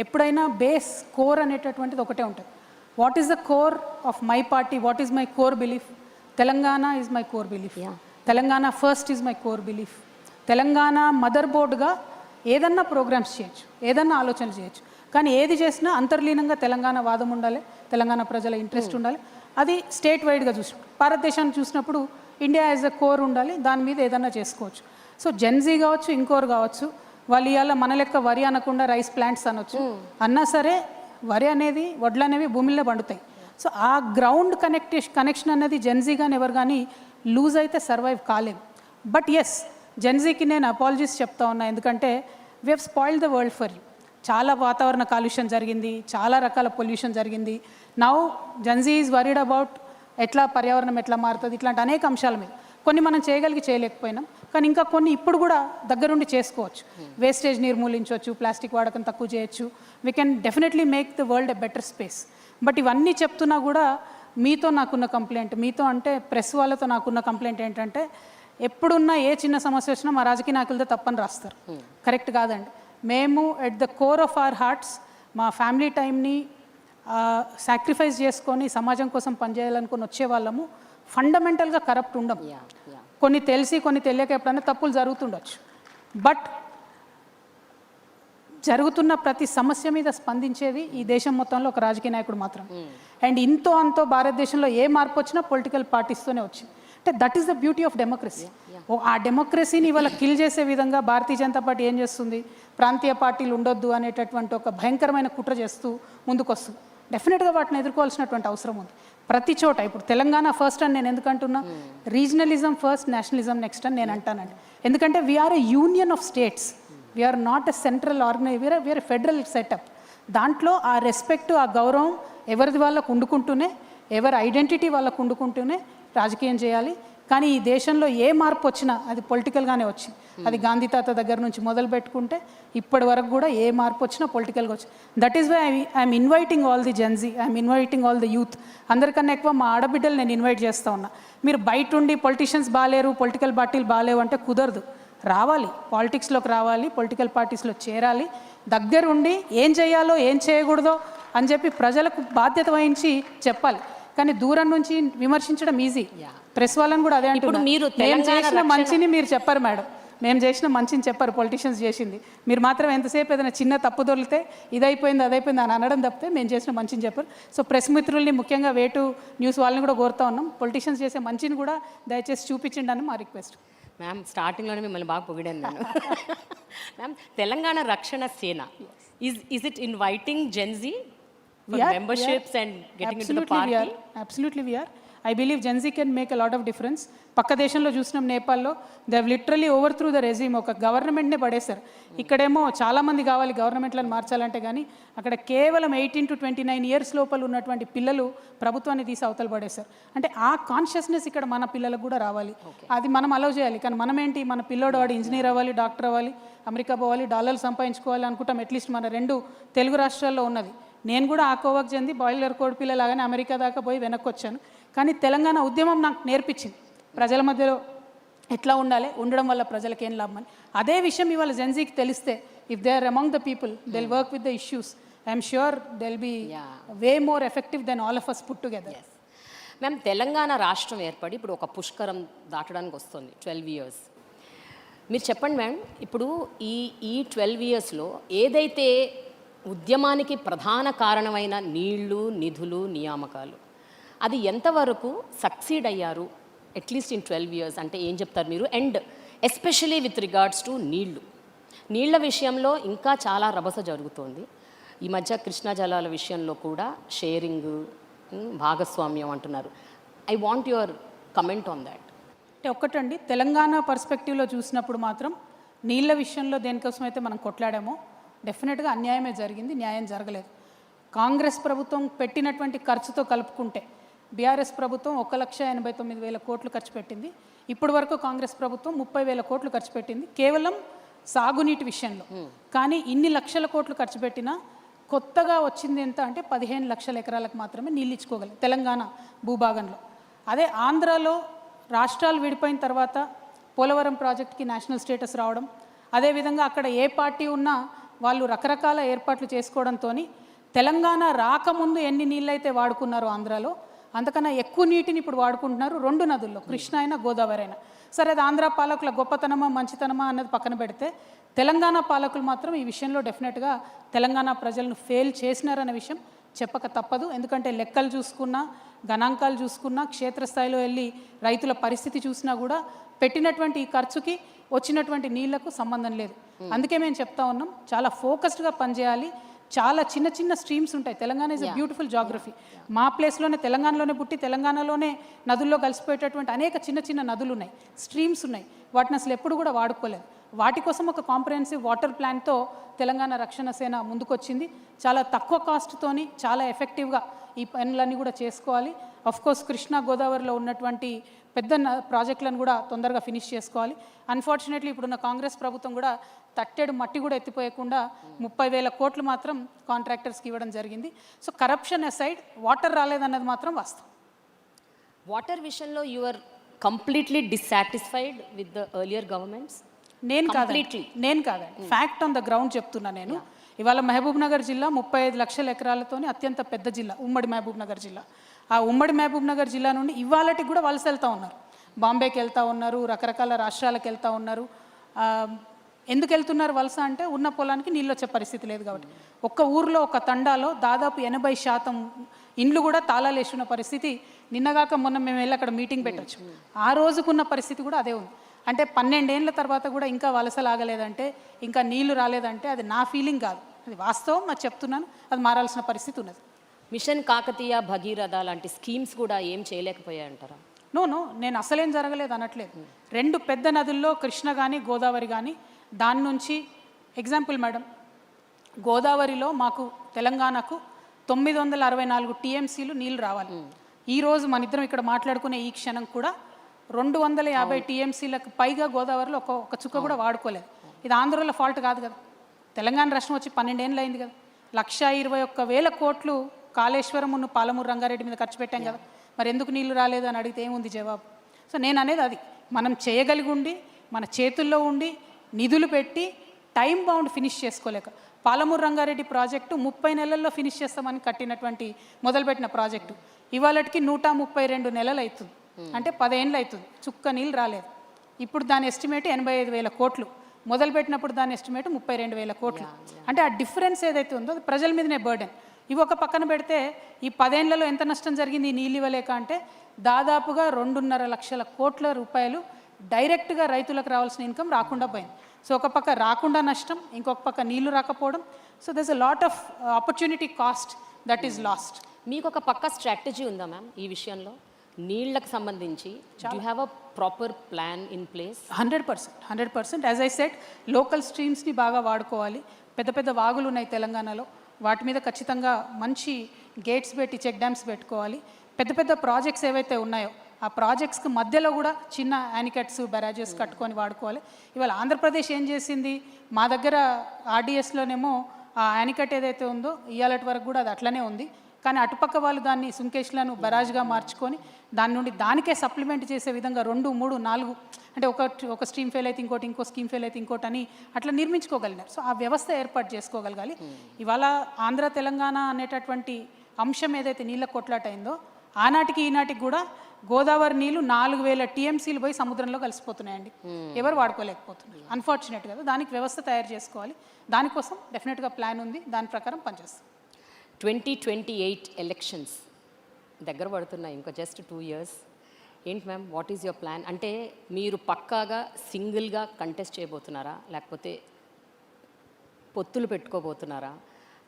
ఎప్పుడైనా బేస్ కోర్ అనేటటువంటిది ఒకటే ఉంటుంది. What is the core of my party? What is my core belief? Telangana is my core belief. Telangana first is my core belief. Telangana mother బోర్డ్గా ఏదన్నా ప్రోగ్రామ్స్ చేయొచ్చు, ఏదన్నా ఆలోచనలు చేయొచ్చు, కానీ ఏది చేసినా అంతర్లీనంగా తెలంగాణ వాదం ఉండాలి, తెలంగాణ ప్రజల ఇంట్రెస్ట్ ఉండాలి. అది స్టేట్ వైడ్గా చూసినప్పుడు, భారతదేశాన్ని చూసినప్పుడు ఇండియా యాజ్ అ కోర్ ఉండాలి, దాని మీద ఏదన్నా చేసుకోవచ్చు. సో జెన్జీ కావచ్చు, ఇంకోరు కావచ్చు, వాళ్ళు ఇవాళ మన లెక్క వరి అనకుండా రైస్ ప్లాంట్స్ అనొచ్చు, అన్నా సరే వరి అనేది, వడ్లు అనేవి భూమిలో పండుతాయి. సో ఆ గ్రౌండ్ కనెక్షన్ అనేది జెన్జీ కానీ ఎవరు కానీ లూజ్ అయితే సర్వైవ్ కాలేము. బట్ ఎస్, జెన్జీకి నేను అపాలజీస్ చెప్తా ఉన్నా, ఎందుకంటే we have spoiled the world for you. చాలా వాతావరణ కాలుష్యం జరిగింది, చాలా రకాల పొల్యూషన్ జరిగింది. Now Gen Z is worried about ఎట్లా పర్యావరణం ఎట్లా మారుతుంది, ఇట్లాంటి అనేక అంశాల మీద. కొన్ని మనం చేయలేకపోయినాం, కానీ ఇంకా కొన్ని ఇప్పుడు కూడా దగ్గరుండి చేసుకోవచ్చు. వేస్టేజ్ నిర్మూలించవచ్చు, ప్లాస్టిక్ వాడకం తక్కువ చేయొచ్చు. We can definitely make the world a better space. But ఇవన్నీ చెప్తున్నా కూడా మీతో నాకున్న కంప్లైంట్, మీతో అంటే ప్రెస్ వాళ్ళతో నాకున్న కంప్లైంట్ ఏంటంటే, ఎప్పుడున్నా ఏ చిన్న సమస్య వచ్చినా మా రాజకీయ నాయకులతో తప్పని రాస్తారు. కరెక్ట్ కాదండి. మేము at the core of our hearts మా ఫ్యామిలీ టైంని సాక్రిఫైస్ చేసుకొని సమాజం కోసం పనిచేయాలనుకుని వచ్చే వాళ్ళము. ఫండమెంటల్గా కరప్ట్ ఉండం. కొన్ని తెలిసి కొన్ని తెలియక ఎప్పుడైనా తప్పులు జరుగుతుండొచ్చు. బట్ జరుగుతున్న ప్రతి సమస్య మీద స్పందించేది ఈ దేశం మొత్తంలో ఒక రాజకీయ నాయకుడు మాత్రం. అండ్ ఇంతో అంతో భారతదేశంలో ఏ మార్పు వచ్చినా పొలిటికల్ పార్టీస్తోనే వచ్చింది. అంటే that is the beauty of democracy. ఆ డెమోక్రసీని ఇవాళ కిల్ చేసే విధంగా భారతీయ జనతా పార్టీ ఏం చేస్తుంది, ప్రాంతీయ పార్టీలు ఉండొద్దు అనేటటువంటి ఒక భయంకరమైన కుట్ర చేస్తూ ముందుకు వస్తుంది. డెఫినెట్గా వాటిని ఎదుర్కోవాల్సినటువంటి అవసరం ఉంది ప్రతి చోట. ఇప్పుడు తెలంగాణ ఫస్ట్ అని నేను ఎందుకంటున్నా, రీజనలిజం ఫస్ట్, నేషనలిజం నెక్స్ట్ అని నేను అంటానండి. ఎందుకంటే we're a union of states, we're not a central organization, we're a federal setup. దాంట్లో ఆ రెస్పెక్ట్, ఆ గౌరవం ఎవరిది వాళ్ళకు ఉండుకుంటూనే, ఎవరి ఐడెంటిటీ వాళ్ళకు ఉండుకుంటూనే రాజకీయం చేయాలి. కానీ ఈ దేశంలో ఏ మార్పు వచ్చినా అది పొలిటికల్గానే వచ్చింది. అది గాంధీ తాత దగ్గర నుంచి మొదలు పెట్టుకుంటే ఇప్పటి వరకు కూడా ఏ మార్పు వచ్చినా పొలిటికల్గా వచ్చింది. That is why I'm inviting all the Gen Z, I'm inviting all the youth. అందరికన్నా ఎక్కువ మా ఆడబిడ్డలు నేను ఇన్వైట్ చేస్తూ ఉన్నా. మీరు బయట ఉండి పొలిటీషియన్స్ బాగాలేరు, పొలిటికల్ పార్టీలు బాగాలేవు అంటే కుదరదు. రావాలి, పాలిటిక్స్లోకి రావాలి, పొలిటికల్ పార్టీస్లో చేరాలి, దగ్గరుండి ఏం చేయాలో ఏం చేయకూడదో అని చెప్పి ప్రజలకు బాధ్యత వహించి చెప్పాలి. కానీ దూరం నుంచి విమర్శించడం ఈజీ. ప్రెస్ వాళ్ళని కూడా అదే అంటున్నారు. మేము చేసిన మంచిని మీరు చెప్పరు మేడం, మేము చేసిన మంచిని చెప్పరు, పొలిటీషియన్స్ చేసింది. మీరు మాత్రం ఎంతసేపు ఏదైనా చిన్న తప్పు దొరికితే ఇదైపోయింది అదైపోయింది అని అనడం తప్పితే మేము చేసిన మంచిని చెప్పరు. సో ప్రెస్ మిత్రుల్ని, ముఖ్యంగా వేటు న్యూస్ వాళ్ళని కూడా కోరుతా ఉన్నాం, పొలిటీషియన్స్ చేసే మంచిని కూడా దయచేసి చూపించండి అని మా రిక్వెస్ట్. మ్యామ్, స్టార్టింగ్లోనే మిమ్మల్ని బాగా పొగిడాను నేను. మ్యామ్, తెలంగాణ రక్షణ సేన is it inviting Gen Z memberships and getting into the party? Absolutely we are. I believe Gen Z can make a lot of difference. పక్క దేశంలో చూసినాం, నేపాల్లో they have literally over through the resume, ఒక గవర్నమెంట్నే పడేశారు. ఇక్కడేమో చాలామంది కావాలి గవర్నమెంట్లను మార్చాలంటే, కానీ అక్కడ కేవలం 18 to 29 years లోపల ఉన్నటువంటి పిల్లలు ప్రభుత్వాన్ని తీసి అవతల పడేశారు. అంటే ఆ కాన్షియస్నెస్ ఇక్కడ మన పిల్లలకు కూడా రావాలి, అది మనం అలౌ చేయాలి. కానీ మనం ఏంటి, మన పిల్లోడు వాడు ఇంజనీర్ అవ్వాలి, డాక్టర్ అవ్వాలి, అమెరికా పోవాలి, డాలర్లు సంపాదించుకోవాలి అనుకుంటాం. అట్లీస్ట్ మన 2 తెలుగు రాష్ట్రాల్లో ఉన్నది. నేను కూడా ఆ కోవకు చెంది బాయిలర్ కోడి పిల్లలాగానే అమెరికా దాకా పోయి వెనక్కి వచ్చాను. కానీ తెలంగాణ ఉద్యమం నాకు నేర్పించింది ప్రజల మధ్యలో ఎట్లా ఉండాలి, ఉండడం వల్ల ప్రజలకు ఏం లాభం అని. అదే విషయం ఇవాళ జెన్జీకి తెలిస్తే, if they are among the people, they will work with the issues. I'm sure they will be way more effective than all of us put together. Ma'am, Telangana రాష్ట్రం ఏర్పడి ఇప్పుడు ఒక పుష్కరం దాటడానికి వస్తుంది, 12 years. మీరు చెప్పండి మ్యామ్, ఇప్పుడు ఈ 12 yearsలో ఏదైతే ఉద్యమానికి ప్రధాన కారణమైన నీళ్లు, నిధులు, నియామకాలు, అది ఎంతవరకు సక్సీడ్ అయ్యారు అట్లీస్ట్ ఇన్ 12 years అంటే ఏం చెప్తారు మీరు? And especially with regards to నీళ్ల విషయంలో ఇంకా చాలా రభస జరుగుతోంది. ఈ మధ్య కృష్ణా జలాల విషయంలో కూడా షేరింగ్, భాగస్వామ్యం అంటున్నారు. I want your comment on that. అంటే ఒక్కటండి, తెలంగాణ పర్స్పెక్టివ్లో చూసినప్పుడు మాత్రం నీళ్ళ విషయంలో దేనికోసం అయితే మనం కొట్లాడామో డెఫినెట్గా అన్యాయమే జరిగింది, న్యాయం జరగలేదు. కాంగ్రెస్ ప్రభుత్వం పెట్టినటువంటి ఖర్చుతో కలుపుకుంటే బీఆర్ఎస్ ప్రభుత్వం 1,89,000 కోట్లు ఖర్చు పెట్టింది. ఇప్పటి వరకు కాంగ్రెస్ ప్రభుత్వం 30,000 కోట్లు ఖర్చు పెట్టింది కేవలం సాగునీటి విషయంలో. కానీ ఇన్ని లక్షల కోట్లు ఖర్చు పెట్టినా కొత్తగా వచ్చింది ఎంత అంటే 15 లక్షల ఎకరాలకు మాత్రమే నీళ్ళు ఇచ్చుకోగలరు తెలంగాణ భూభాగంలో. అదే ఆంధ్రాలో రాష్ట్రాలు విడిపోయిన తర్వాత పోలవరం ప్రాజెక్ట్కి నేషనల్ స్టేటస్ రావడం, అదేవిధంగా అక్కడ ఏ పార్టీ ఉన్నా వాళ్ళు రకరకాల ఏర్పాట్లు చేసుకోవడంతో తెలంగాణ రాకముందు ఎన్ని నీళ్ళు అయితే వాడుకున్నారో ఆంధ్రాలో, అంతకన్నా ఎక్కువ నీటిని ఇప్పుడు వాడుకుంటున్నారు 2 నదుల్లో, కృష్ణ అయినా గోదావరి అయినా. సరే, అది ఆంధ్ర పాలకుల గొప్పతనమా మంచితనమా అన్నది పక్కన పెడితే, తెలంగాణ పాలకులు మాత్రం ఈ విషయంలో డెఫినెట్గా తెలంగాణ ప్రజలను ఫెయిల్ చేసినారనే విషయం చెప్పక తప్పదు. ఎందుకంటే లెక్కలు చూసుకున్నా, గణాంకాలు చూసుకున్నా, క్షేత్రస్థాయిలో వెళ్ళి రైతుల పరిస్థితి చూసినా కూడా పెట్టినటువంటి ఈ ఖర్చుకి వచ్చినటువంటి నీళ్లకు సంబంధం లేదు. అందుకే మేము చెప్తా ఉన్నాం, చాలా ఫోకస్డ్గా పనిచేయాలి. చాలా చిన్న చిన్న స్ట్రీమ్స్ ఉంటాయి. Telangana is a beautiful geography. మా ప్లేస్లోనే, తెలంగాణలోనే పుట్టి తెలంగాణలోనే నదుల్లో కలిసిపోయేటటువంటి అనేక చిన్న చిన్న నదులు ఉన్నాయి, స్ట్రీమ్స్ ఉన్నాయి. వాటిని అసలు ఎప్పుడు కూడా వాడుకోలేదు. వాటి కోసం ఒక కాంప్రహెన్సివ్ వాటర్ ప్లాన్తో తెలంగాణ రక్షణ సేన ముందుకొచ్చింది. చాలా తక్కువ కాస్ట్తోని చాలా ఎఫెక్టివ్గా ఈ పనులన్నీ కూడా చేసుకోవాలి. కోర్స్ కృష్ణా గోదావరిలో ఉన్నటువంటి పెద్ద ప్రాజెక్టులను కూడా తొందరగా ఫినిష్ చేసుకోవాలి. అన్ఫార్చునేట్లీ ఇప్పుడున్న కాంగ్రెస్ ప్రభుత్వం కూడా తట్టెడు మట్టి కూడా ఎత్తిపోయకుండా 30,000 కోట్లు మాత్రం కాంట్రాక్టర్స్కి ఇవ్వడం జరిగింది. సో కరప్షన్ అసైడ్ వాటర్ రాలేదన్నది మాత్రం వాస్తవం. వాటర్ విషయంలో you are completely dissatisfied with the earlier governments? నేను కాదండి ఫ్యాక్ట్ ఆన్ ద గ్రౌండ్ చెప్తున్నా నేను. ఇవాళ మహబూబ్ నగర్ జిల్లా 35 లక్షల ఎకరాలతోని అత్యంత పెద్ద జిల్లా ఉమ్మడి మహబూబ్ నగర్ జిల్లా. ఆ ఉమ్మడి మహబూబ్ నగర్ జిల్లా నుండి ఇవాళకి కూడా వలస వెళ్తూ ఉన్నారు. బాంబేకి వెళ్తూ ఉన్నారు, రకరకాల రాష్ట్రాలకు వెళ్తూ ఉన్నారు. ఎందుకు వెళ్తున్నారు వలస అంటే ఉన్న పొలానికి నీళ్ళు వచ్చే పరిస్థితి లేదు కాబట్టి. ఒక్క ఊర్లో ఒక తండాలో దాదాపు 80% ఇండ్లు కూడా తాళాలు వేసుకున్న పరిస్థితి. నిన్నగాక మొన్న మేము వెళ్ళి అక్కడ మీటింగ్ పెట్టచ్చు. ఆ రోజుకున్న పరిస్థితి కూడా అదే ఉంది. అంటే 12 ఏళ్ళ తర్వాత కూడా ఇంకా వలసలాగలేదంటే, ఇంకా నీళ్లు రాలేదంటే అది నా ఫీలింగ్ కాదు, అది వాస్తవం. అది చెప్తున్నాను, అది మారాల్సిన పరిస్థితి ఉన్నది. మిషన్ కాకతీయ, భగీరథ లాంటి స్కీమ్స్ కూడా ఏం చేయలేకపోయాయంటారా? నో నేను అసలేం జరగలేదు అనట్లేదు. 2 పెద్ద నదుల్లో కృష్ణ కానీ గోదావరి కానీ, దాని నుంచి ఎగ్జాంపుల్ మేడం, గోదావరిలో మాకు తెలంగాణకు 964 టీఎంసీలు నీళ్ళు రావాలి. ఈరోజు మన ఇద్దరం ఇక్కడ మాట్లాడుకునే ఈ క్షణం కూడా 250 టీఎంసీలకు పైగా గోదావరిలో ఒక చుక్క కూడా వాడుకోలేదు. ఇది ఆంధ్రలో ఫాల్ట్ కాదు కదా. తెలంగాణ రాష్ట్రం వచ్చి 12 ఏళ్ళు అయింది కదా. 121,000 కోట్లు కాళేశ్వరం పాలమూరు రంగారెడ్డి మీద ఖర్చు పెట్టాం కదా. మరి ఎందుకు నీళ్లు రాలేదు అని అడిగితే ఏముంది జవాబు? సో నేను అనేది అది, మనం చేయగలిగి ఉండి మన చేతుల్లో ఉండి నిధులు పెట్టి టైం బౌండ్ ఫినిష్ చేసుకోలేక, పాలమూరు రంగారెడ్డి ప్రాజెక్టు 30 నెలల్లో ఫినిష్ చేస్తామని కట్టినటువంటి మొదలుపెట్టిన ప్రాజెక్టు ఇవాళకి 132 నెలలు అవుతుంది. అంటే 10 ఏళ్ళు అవుతుంది, చుక్క నీళ్ళు రాలేదు. ఇప్పుడు దాని ఎస్టిమేట్ 85,000 కోట్లు, మొదలుపెట్టినప్పుడు దాని ఎస్టిమేట్ 32,000 కోట్లు. అంటే ఆ డిఫరెన్స్ ఏదైతే ఉందో అది ప్రజల మీదనే బర్డెన్. ఇవి ఒక పక్కన పెడితే ఈ 10 ఏళ్లలో ఎంత నష్టం జరిగింది ఈ నీళ్ళు ఇవ్వలేక అంటే దాదాపుగా 2.5 లక్షల కోట్ల రూపాయలు డైరెక్ట్గా రైతులకు రావాల్సిన ఇన్కమ్ రాకుండా పోయింది. సో ఒక పక్క రాకుండా నష్టం, ఇంకొక పక్క నీళ్లు రాకపోవడం. So దర్స్ a lot of opportunity cost that is lost. మీకు ఒక పక్క స్ట్రాటజీ ఉందా మ్యామ్ ఈ విషయంలో? నీళ్లకు సంబంధించి you have a proper plan in place? 100%. As I said, local స్ట్రీమ్స్ని బాగా వాడుకోవాలి. పెద్ద పెద్ద వాగులు ఉన్నాయి తెలంగాణలో, వాటి మీద ఖచ్చితంగా మంచి గేట్స్ పెట్టి చెక్ డ్యామ్స్ పెట్టుకోవాలి. పెద్ద పెద్ద ప్రాజెక్ట్స్ ఏవైతే ఉన్నాయో ఆ ప్రాజెక్ట్స్కి మధ్యలో కూడా చిన్న యానికట్స్, బ్యారేజెస్ కట్టుకొని వాడుకోవాలి. ఇవాళ ఆంధ్రప్రదేశ్ ఏం చేసింది, మా దగ్గర ఆర్డీఎస్లోనేమో ఆ యానికట్ ఏదైతే ఉందో ఇవాళటి వరకు కూడా అది అట్లనే ఉంది. కానీ అటుపక్క వాళ్ళు దాన్ని సుంకేష్లను బరాజ్గా మార్చుకొని దాని నుండి దానికే సప్లిమెంట్ చేసే విధంగా 2, 3, 4 అంటే ఒక స్ట్రీమ్ ఫెయిల్ అయితే ఇంకోటి, ఇంకో స్కీమ్ ఫెయిల్ అయితే ఇంకోటి అని అట్లా నిర్మించుకోగలిగారు. సో ఆ వ్యవస్థ ఏర్పాటు చేసుకోగలగాలి. ఇవాళ ఆంధ్ర తెలంగాణ అనేటటువంటి అంశం ఏదైతే నీళ్ళ కొట్లాట అయిందో ఆనాటికి ఈనాటికి కూడా గోదావరి నీళ్లు 4,000 టీఎంసీలు పోయి సముద్రంలో కలిసిపోతున్నాయండి. ఎవరు వాడుకోలేకపోతున్నారు. అన్ఫార్చునేట్ కదా. దానికి వ్యవస్థ తయారు చేసుకోవాలి. దానికోసం డెఫినెట్గా ప్లాన్ ఉంది, దాని ప్రకారం పనిచేస్తాం. 2028 ఎలక్షన్స్ దగ్గర పడుతున్నాయి, ఇంకా జస్ట్ 2 years. ఏంటి ma'am, what is your plan? అంటే మీరు పక్కాగా సింగిల్గా కంటెస్ట్ చేయబోతున్నారా, లేకపోతే పొత్తులు పెట్టుకోబోతున్నారా?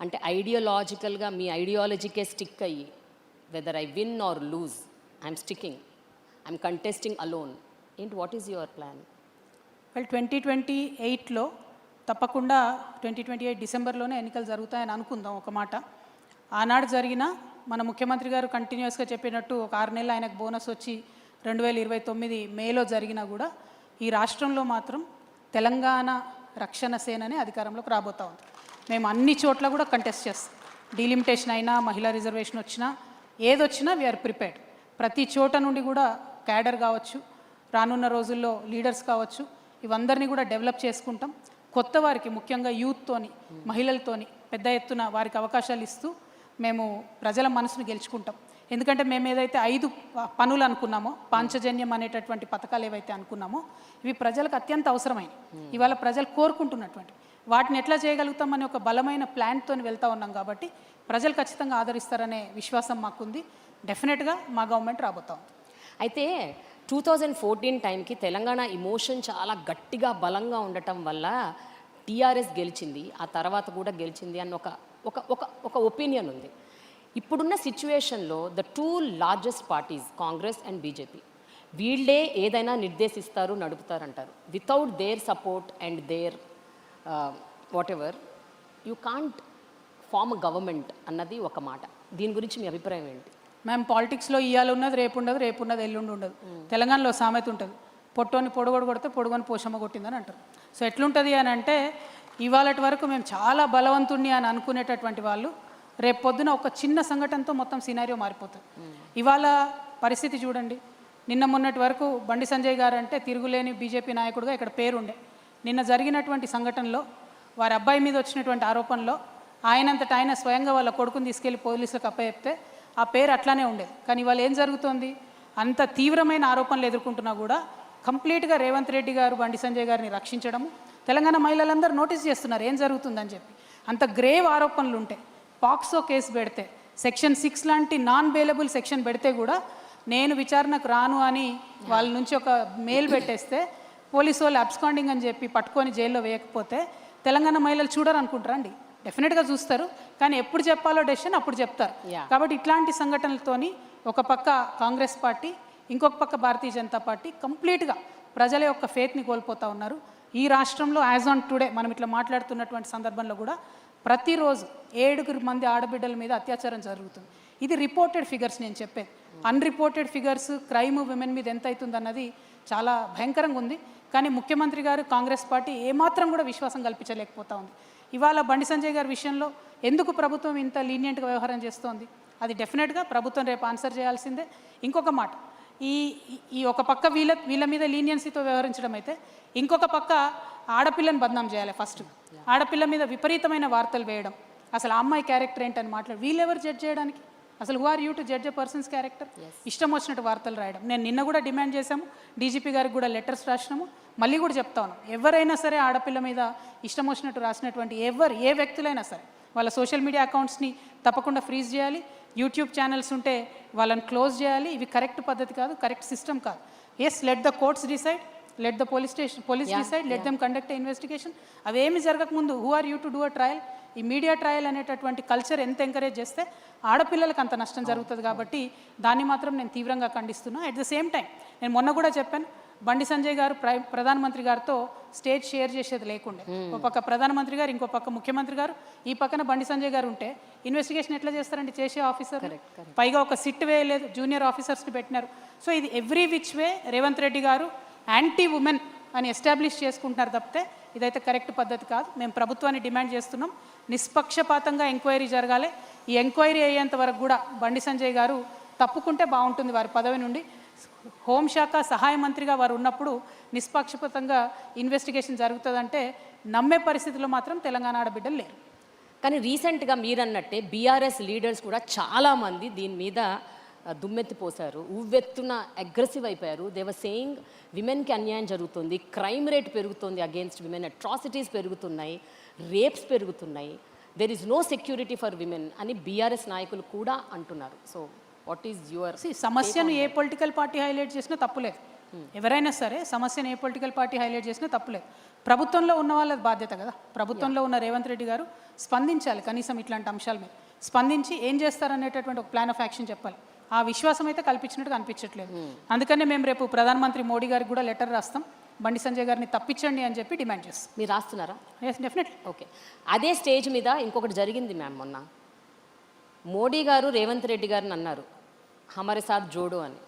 అంటే ఐడియాలజికల్గా మీ ఐడియాలజీకే స్టిక్ అయ్యి whether I win or lose I'm sticking, I'm contesting alone, ఏంటి, what is your plan? Well, 2028లో తప్పకుండా 2028 డిసెంబర్లోనే ఎన్నికలు జరుగుతాయని అనుకుందాం. ఒక మాట, ఆనాడు జరిగిన మన ముఖ్యమంత్రి గారు కంటిన్యూస్గా చెప్పినట్టు ఒక 6 నెలలు ఆయనకు బోనస్ వచ్చి 2029 మేలో జరిగినా కూడా ఈ రాష్ట్రంలో మాత్రం తెలంగాణ రక్షణ సేననే అధికారంలోకి రాబోతూ ఉంది. మేము అన్ని చోట్ల కూడా కంటెస్ట్ చేస్తాం. డీలిమిటేషన్ అయినా, మహిళా రిజర్వేషన్ వచ్చినా, ఏదొచ్చినా వీఆర్ ప్రిపేర్డ్. ప్రతి చోట నుండి కూడా క్యాడర్ కావచ్చు, రానున్న రోజుల్లో లీడర్స్ కావచ్చు, ఇవందరినీ కూడా డెవలప్ చేసుకుంటాం. కొత్త వారికి, ముఖ్యంగా యూత్తోని, మహిళలతోని పెద్ద ఎత్తున వారికి అవకాశాలు ఇస్తూ మేము ప్రజల మనసును గెలుచుకుంటాం. ఎందుకంటే మేము ఏదైతే 5 పనులు అనుకున్నామో, పాంచజన్యం అనేటటువంటి పథకాలు ఏవైతే అనుకున్నామో ఇవి ప్రజలకు అత్యంత అవసరమైన, ఇవాళ ప్రజలు కోరుకుంటున్నటువంటి వాటిని ఎట్లా చేయగలుగుతామని ఒక బలమైన ప్లాన్తో వెళ్తూ ఉన్నాం. కాబట్టి ప్రజలు ఖచ్చితంగా ఆదరిస్తారనే విశ్వాసం మాకుంది. డెఫినెట్గా మా గవర్నమెంట్ రాబోతాం. అయితే 2014 టైంకి తెలంగాణ ఇమోషన్ చాలా గట్టిగా బలంగా ఉండటం వల్ల టీఆర్ఎస్ గెలిచింది, ఆ తర్వాత కూడా గెలిచింది అన్న ఒక ఒపీనియన్ ఉంది. ఇప్పుడున్న సిచ్యువేషన్లో the 2 largest parties Congress and BJP, వీళ్ళే ఏదైనా నిర్దేశిస్తారు, నడుపుతారంటారు. Without their support and their whatever you can't form government అన్నది ఒక మాట. దీని గురించి మీ అభిప్రాయం ఏంటి? మ్యామ్, పాలిటిక్స్లో ఇవాళ ఉన్నది రేపు ఉండదు, రేపు ఉన్నది ఎల్లుండి ఉండదు. తెలంగాణలో సామెత ఉంటుంది, పొట్టోని పొడగొడు కొడితే పొడుగని పోషమ్మ కొట్టిందని అంటారు. సో ఎట్లుంటుంది అని అంటే, ఇవాళటి వరకు మేము చాలా బలవంతుణ్ణి అని అనుకునేటటువంటి వాళ్ళు రేపు పొద్దున ఒక చిన్న సంఘటనతో మొత్తం సినారియో మారిపోతుంది. ఇవాళ పరిస్థితి చూడండి. నిన్న మొన్నటి వరకు బండి సంజయ్ గారు అంటే తిరుగులేని బీజేపీ నాయకుడిగా ఇక్కడ పేరుండే. నిన్న జరిగినటువంటి సంఘటనలో వారి అబ్బాయి మీద వచ్చినటువంటి ఆరోపణలో ఆయనంతటా ఆయన స్వయంగా వాళ్ళ కొడుకుని తీసుకెళ్లి పోలీసులకు అప్పచెప్తే ఆ పేరు అట్లానే ఉండేది. కానీ ఇవాళ ఏం జరుగుతోంది? అంత తీవ్రమైన ఆరోపణలు ఎదుర్కొంటున్నా కూడా కంప్లీట్గా రేవంత్ రెడ్డి గారు బండి సంజయ్ గారిని రక్షించడము, తెలంగాణ మహిళలందరూ నోటీస్ చేస్తున్నారు ఏం జరుగుతుందని చెప్పి. అంత గ్రేవ్ ఆరోపణలు ఉంటాయి. పాక్సో కేసు పెడితే, సెక్షన్ 6 లాంటి నాన్ బెయిలబుల్ సెక్షన్ పెడితే కూడా నేను విచారణకు రాను అని వాళ్ళ నుంచి ఒక మెయిల్ పెట్టేస్తే పోలీసు వాళ్ళు అబ్స్కాండింగ్ అని చెప్పి పట్టుకొని జైల్లో వేయకపోతే తెలంగాణ మహిళలు చూడరు అనుకుంటారా అండి? డెఫినెట్గా చూస్తారు, కానీ ఎప్పుడు చెప్పాలో డెసిషన్ అప్పుడు చెప్తారు. కాబట్టి ఇట్లాంటి సంఘటనలతోని ఒక పక్క కాంగ్రెస్ పార్టీ, ఇంకొక పక్క భారతీయ జనతా పార్టీ కంప్లీట్గా ప్రజల యొక్క ఫేత్ని కోల్పోతూ ఉన్నారు. ఈ రాష్ట్రంలో యాజ్ ఆన్ టుడే మనం ఇట్లా మాట్లాడుతున్నటువంటి సందర్భంలో కూడా ప్రతిరోజు 7 మంది ఆడబిడ్డల మీద అత్యాచారం జరుగుతుంది. ఇది రిపోర్టెడ్ ఫిగర్స్ నేను చెప్పేది. అన్రిపోర్టెడ్ ఫిగర్స్ క్రైమ్ విమెన్ మీద ఎంత అవుతుంది అన్నది చాలా భయంకరంగా ఉంది. కానీ ముఖ్యమంత్రి గారు, కాంగ్రెస్ పార్టీ ఏమాత్రం కూడా విశ్వాసం కల్పించలేకపోతా ఉంది. ఇవాళ బండి సంజయ్ గారి విషయంలో ఎందుకు ప్రభుత్వం ఇంత లీనియంట్గా వ్యవహారం చేస్తోంది? అది డెఫినెట్గా ప్రభుత్వం రేపు ఆన్సర్ చేయాల్సిందే. ఇంకొక మాట, ఈ ఒక పక్క వీళ్ళ మీద లీనియన్సీతో వ్యవహరించడం అయితే, ఇంకొక పక్క ఆడపిల్లని బదనాం చేయాలి. ఫస్ట్ ఆడపిల్ల మీద విపరీతమైన వార్తలు వేయడం, అసలు ఆ అమ్మాయి క్యారెక్టర్ ఏంటని మాట్లాడు. వీళ్ళెవరు జడ్జ్ చేయడానికి? అసలు who are you to judge a person's character? ఇష్టం వచ్చినట్టు వార్తలు రాయడం. నేను నిన్న కూడా డిమాండ్ చేశాము, డీజీపీ గారికి కూడా లెటర్స్ రాసినాము, మళ్ళీ కూడా చెప్తా ఉన్నాం. ఎవరైనా సరే ఆడపిల్ల మీద ఇష్టం వచ్చినట్టు రాసినటువంటి ఏ వ్యక్తులైనా సరే వాళ్ళ సోషల్ మీడియా అకౌంట్స్ని తప్పకుండా ఫ్రీజ్ చేయాలి. యూట్యూబ్ ఛానల్స్ ఉంటే వాళ్ళని క్లోజ్ చేయాలి. ఇవి కరెక్ట్ పద్ధతి కాదు, కరెక్ట్ సిస్టమ్ కాదు. Yes, let the courts decide, let the police decide, let them conduct investigation. అవేమి జరగకముందు who are you to do a trial? ఈ మీడియా ట్రయల్ అనేటటువంటి కల్చర్ ఎంత ఎంకరేజ్ చేస్తే ఆడపిల్లలకు అంత నష్టం జరుగుతుంది. కాబట్టి దాన్ని మాత్రం నేను తీవ్రంగా ఖండిస్తున్నా. అట్ ద సేమ్ టైం నేను మొన్న కూడా చెప్పాను, బండి సంజయ్ గారు ప్రధానమంత్రి గారితో స్టేజ్ షేర్ చేసేది లేకుండే. ఒక పక్క ప్రధానమంత్రి గారు, ఇంకో పక్క ముఖ్యమంత్రి గారు, ఈ పక్కన బండి సంజయ్ గారు ఉంటే ఇన్వెస్టిగేషన్ ఎట్లా చేస్తారండి చేసే ఆఫీసర్? పైగా ఒక సిట్ వేయలేదు, జూనియర్ ఆఫీసర్స్ని పెట్టినారు. సో ఇది every which way Revanth Reddy గారు యాంటీ ఉమెన్ అని ఎస్టాబ్లిష్ చేసుకుంటున్నారు తప్పితే ఇదైతే కరెక్ట్ పద్ధతి కాదు. మేము ప్రభుత్వాన్ని డిమాండ్ చేస్తున్నాం, నిష్పక్షపాతంగా ఎంక్వైరీ జరగాలి. ఈ ఎంక్వైరీ అయ్యేంత వరకు కూడా బండి సంజయ్ గారు తప్పుకుంటే బాగుంటుంది వారి పదవి నుండి. హోంశాఖ సహాయ మంత్రిగా వారు ఉన్నప్పుడు నిష్పక్షపాతంగా ఇన్వెస్టిగేషన్ జరుగుతుందంటే నమ్మే పరిస్థితిలో మాత్రం తెలంగాణ ఆడబిడ్డలు లేరు. కానీ రీసెంట్గా మీరన్నట్టే బీఆర్ఎస్ లీడర్స్ కూడా చాలామంది దీని మీద దుమ్మెత్తిపోశారు, ఉవ్వెత్తున అగ్రెసివ్ అయిపోయారు. దే వర్ సేయింగ్ విమెన్కి అన్యాయం జరుగుతుంది, క్రైమ్ రేట్ పెరుగుతుంది అగేన్స్ట్ విమెన్, అట్రాసిటీస్ పెరుగుతున్నాయి, రేప్స్ పెరుగుతున్నాయి, there is no security for women అని బీఆర్ఎస్ నాయకులు కూడా అంటున్నారు. So what is your? సమస్యను ఏ పొలిటికల్ పార్టీ హైలైట్ చేసినా తప్పులేదు. ఎవరైనా సరే సమస్యను ఏ పొలిటికల్ పార్టీ హైలైట్ చేసినా తప్పులేదు. ప్రభుత్వంలో ఉన్న వాళ్ళ బాధ్యత కదా. ప్రభుత్వంలో ఉన్న రేవంత్ రెడ్డి గారు స్పందించాలి, కనీసం ఇట్లాంటి అంశాల మీద స్పందించి ఏం చేస్తారనేటటువంటి ఒక ప్లాన్ ఆఫ్ యాక్షన్ చెప్పాలి. ఆ విశ్వాసం అయితే కల్పించినట్టు కనిపించట్లేదు. అందుకనే మేము రేపు ప్రధానమంత్రి మోడీ గారికి కూడా లెటర్ రాస్తాం, బండి సంజయ్ గారిని తప్పించండి అని చెప్పి డిమాండ్ చేస్తాం. మీరు రాస్తున్నారా? Yes, definitely. ఓకే. అదే స్టేజ్ మీద ఇంకొకటి జరిగింది మ్యామ్. మొన్న మోడీ గారు రేవంత్ రెడ్డి గారిని అన్నారు, హమారే సాత్ జోడో అని.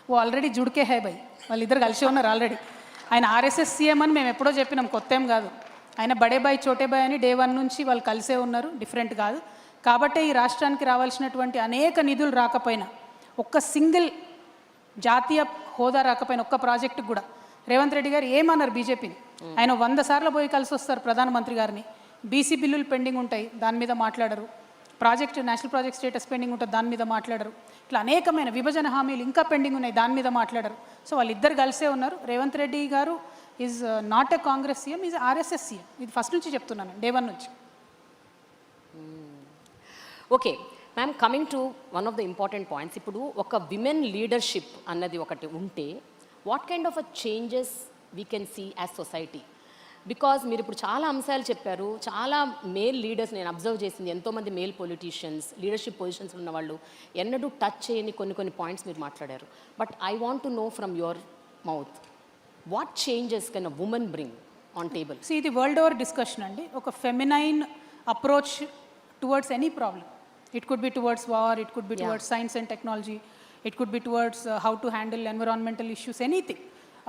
ఓ ఆల్రెడీ జుడికే హై బై, వాళ్ళిద్దరు కలిసి ఉన్నారు ఆల్రెడీ. ఆయన ఆర్ఎస్ఎస్ సీఎం అని మేము ఎప్పుడో చెప్పినాం, కొత్త ఏం కాదు. ఆయన బడే బాయ్ చోటే బాయ్ అని డే 1 నుంచి వాళ్ళు కలిసే ఉన్నారు, డిఫరెంట్ కాదు. కాబట్టే ఈ రాష్ట్రానికి రావాల్సినటువంటి అనేక నిధులు రాకపోయినా, ఒక్క సింగిల్ జాతీయ హోదా రాకపోయినా, ఒక్క ప్రాజెక్టుకు కూడా రేవంత్ రెడ్డి గారు ఏమన్నారు బీజేపీని? ఆయన 100 సార్లు పోయి కలిసి వస్తారు ప్రధానమంత్రి గారిని. బీసీ బిల్లులు పెండింగ్ ఉంటాయి, దాని మీద మాట్లాడరు. నేషనల్ ప్రాజెక్ట్ స్టేటస్ పెండింగ్ ఉంటుంది, దాని మీద మాట్లాడరు. ఇట్లా అనేకమైన విభజన హామీలు ఇంకా పెండింగ్ ఉన్నాయి, దాని మీద మాట్లాడరు. సో వాళ్ళిద్దరు కలిసే ఉన్నారు. Revanth Reddy garu is not a Congress CM, is RSS CM. ఇది ఫస్ట్ నుంచి చెప్తున్నాను, డే 1 నుంచి. Okay ma'am, coming to one of the important points. ఇప్పుడు ఒక విమెన్ లీడర్షిప్ అన్నది ఒకటి ఉంటే what kind of a changes we can see as society? Because మీరు ఇప్పుడు చాలా అంశాలు చెప్పారు, చాలా మేల్ లీడర్స్ నేను అబ్జర్వ్ చేసింది, ఎంతోమంది మేల్ పొలిటీషియన్స్ లీడర్షిప్ పొజిషన్స్ ఉన్న వాళ్ళు ఎన్నడూ టచ్ చేయని కొన్ని పాయింట్స్ మీరు మాట్లాడారు. But I want to know from your mouth, what changes can a women bring on table? So ఇది వరల్డ్ ఓవర్ డిస్కషన్ అండి. ఒక feminine approach towards any problem, it could be towards war, it could be towards science and technology, it could be towards how to handle environmental issues, anything.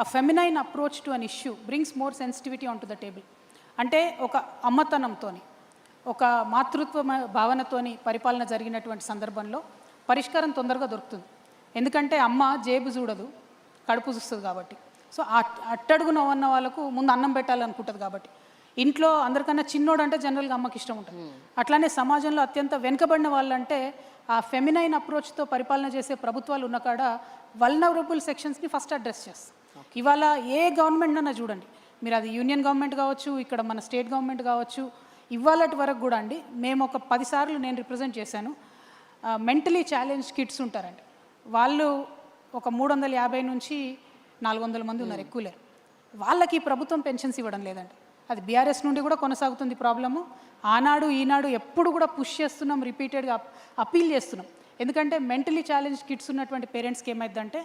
A feminine approach to an issue brings more sensitivity onto the table. అంటే ఒక అమ్మతనంతోని, ఒక మాతృత్వ భావనతోని పరిపాలన జరిగినటువంటి సందర్భంలో పరిష్కారం తొందరగా దొరుకుతుంది. ఎందుకంటే అమ్మ జేబు చూడదు, కడుపు చూస్తుంది కాబట్టి. సో అట్టడుగున ఉన్న వాళ్ళకు ముందు అన్నం పెట్టాలనుకుంటుంది కాబట్టి. ఇంట్లో అందరికన్నా చిన్నోడు అంటే జనరల్గా అమ్మకి ఇష్టం ఉంటుంది. అట్లానే సమాజంలో అత్యంత వెనుకబడిన వాళ్ళంటే ఆ ఫెమినైన్ అప్రోచ్తో పరిపాలన చేసే ప్రభుత్వాలు ఉన్న కాడ వల్నరబుల్ సెక్షన్స్ని ఫస్ట్ అడ్రస్ చేస్తాం. ఇవాళ ఏ గవర్నమెంట్ అన్నా చూడండి, మీరు అది యూనియన్ గవర్నమెంట్ కావచ్చు, ఇక్కడ మన స్టేట్ గవర్నమెంట్ కావచ్చు, ఇవాళటి వరకు కూడా అండి, మేము ఒక 10 సార్లు నేను రిప్రజెంట్ చేశాను. మెంటలీ ఛాలెంజ్ కిడ్స్ ఉంటారండి, వాళ్ళు ఒక 350 నుంచి 400 మంది ఉన్నారు, ఎక్కువ లేరు. వాళ్ళకి ప్రభుత్వం పెన్షన్స్ ఇవ్వడం లేదండి. అది బీఆర్ఎస్ నుండి కూడా కొనసాగుతుంది ప్రాబ్లము. ఆనాడు ఈనాడు ఎప్పుడు కూడా పుష్ చేస్తున్నాం, రిపీటెడ్గా అపీల్ చేస్తున్నాం. ఎందుకంటే మెంటలీ ఛాలెంజ్ కిడ్స్ ఉన్నటువంటి పేరెంట్స్కి ఏమైందంటే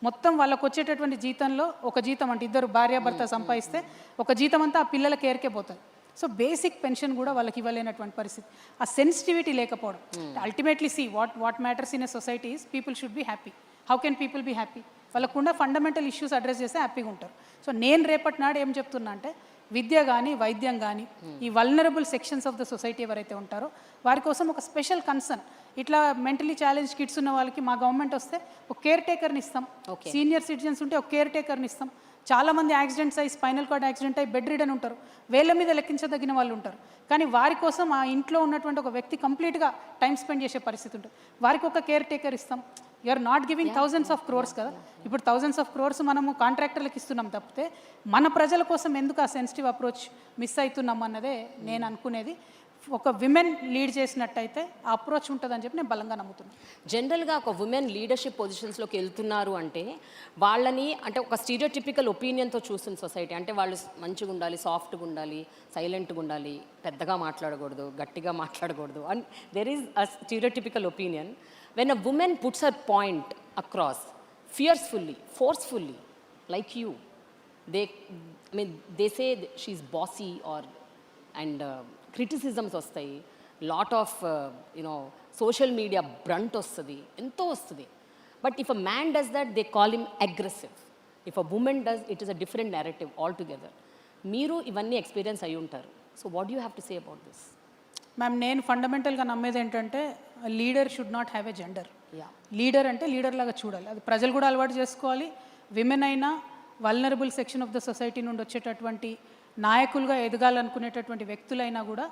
మొత్తం వాళ్ళకు వచ్చేటటువంటి జీతంలో ఒక జీతం అంటే ఇద్దరు భార్యాభర్త సంపాదిస్తే ఒక జీతం అంతా ఆ పిల్లల కేర్కే పోతుంది. సో బేసిక్ పెన్షన్ కూడా వాళ్ళకి ఇవ్వలేనటువంటి పరిస్థితి. ఆ సెన్సిటివిటీ లేకపోవడం. Ultimately see what matters in a society is people should be happy. How can people be happy? వాళ్ళకుండా ఫండమెంటల్ ఇష్యూస్ అడ్రస్ చేస్తే హ్యాపీగా ఉంటారు. సో నేను రేపటి నాడు ఏం చెప్తున్నా అంటే విద్య కానీ వైద్యం కానీ ఈ vulnerable sections of the society ఎవరైతే ఉంటారో వారి కోసం ఒక స్పెషల్ కన్సర్న్. ఇట్లా మెంటలీ ఛాలెంజ్ కిడ్స్ ఉన్న వాళ్ళకి మా గవర్నమెంట్ వస్తే ఒక కేర్ టేకర్ని ఇస్తాం. సీనియర్ సిటిజన్స్ ఉంటే ఒక కేర్ టేకర్ని ఇస్తాం. చాలామంది యాక్సిడెంట్స్ అయ్యి స్పైనల్ కార్డ్ యాక్సిడెంట్ అయ్యి బెడ్ రిడన్ ఉంటారు, వేళ్ళ మీద లెక్కించదగిన వాళ్ళు ఉంటారు. కానీ వారి కోసం ఆ ఇంట్లో ఉన్నటువంటి ఒక వ్యక్తి కంప్లీట్గా టైం స్పెండ్ చేసే పరిస్థితి ఉంటుంది. వారికి ఒక కేర్ టేకర్ ఇస్తాం. You're not giving thousands of crores కదా, ఇప్పుడు థౌజండ్స్ ఆఫ్ క్రోర్స్ మనము కాంట్రాక్టర్లకు ఇస్తున్నాం తప్పితే మన ప్రజల కోసం ఎందుకు ఆ సెన్సిటివ్ అప్రోచ్ మిస్ అవుతున్నాం అన్నదే నేను అనుకునేది. ఒక విమెన్ లీడ్ చేసినట్టయితే ఆ అప్రోచ్ ఉంటుందని చెప్పి నేను బలంగా నమ్ముతున్నాను. జనరల్గా ఒక ఉమెన్ లీడర్షిప్ పొజిషన్స్లోకి వెళ్తున్నారు అంటే వాళ్ళని అంటే ఒక స్టీరియోటిపికల్ ఒపీనియన్తో చూస్తుంది సొసైటీ. అంటే వాళ్ళు మంచిగా ఉండాలి, సాఫ్ట్గా ఉండాలి, సైలెంట్గా ఉండాలి, పెద్దగా మాట్లాడకూడదు, గట్టిగా మాట్లాడకూడదు. And there is a stereotypical opinion. When a woman puts her point across fiercely, forcefully, like you, they say she's bossy or and criticisms vastayi, lot of social media brunt vastadi, ento vastadi. But if a man does that, they call him aggressive. If a woman does, it is a different narrative altogether. Meeru ivanni experience ayi untaru. So what do you have to say about this? Ma'am, నేను ఫండమెంటల్గా నమ్మేది ఏంటంటే leader should not have a gender. Leader అంటే లీడర్ లాగా చూడాలి. అది ప్రజలు కూడా అలవాటు చేసుకోవాలి. విమెన్ అయినా vulnerable section of the society నుండి వచ్చేటటువంటి నాయకులుగా ఎదగాలనుకునేటటువంటి వ్యక్తులైనా కూడా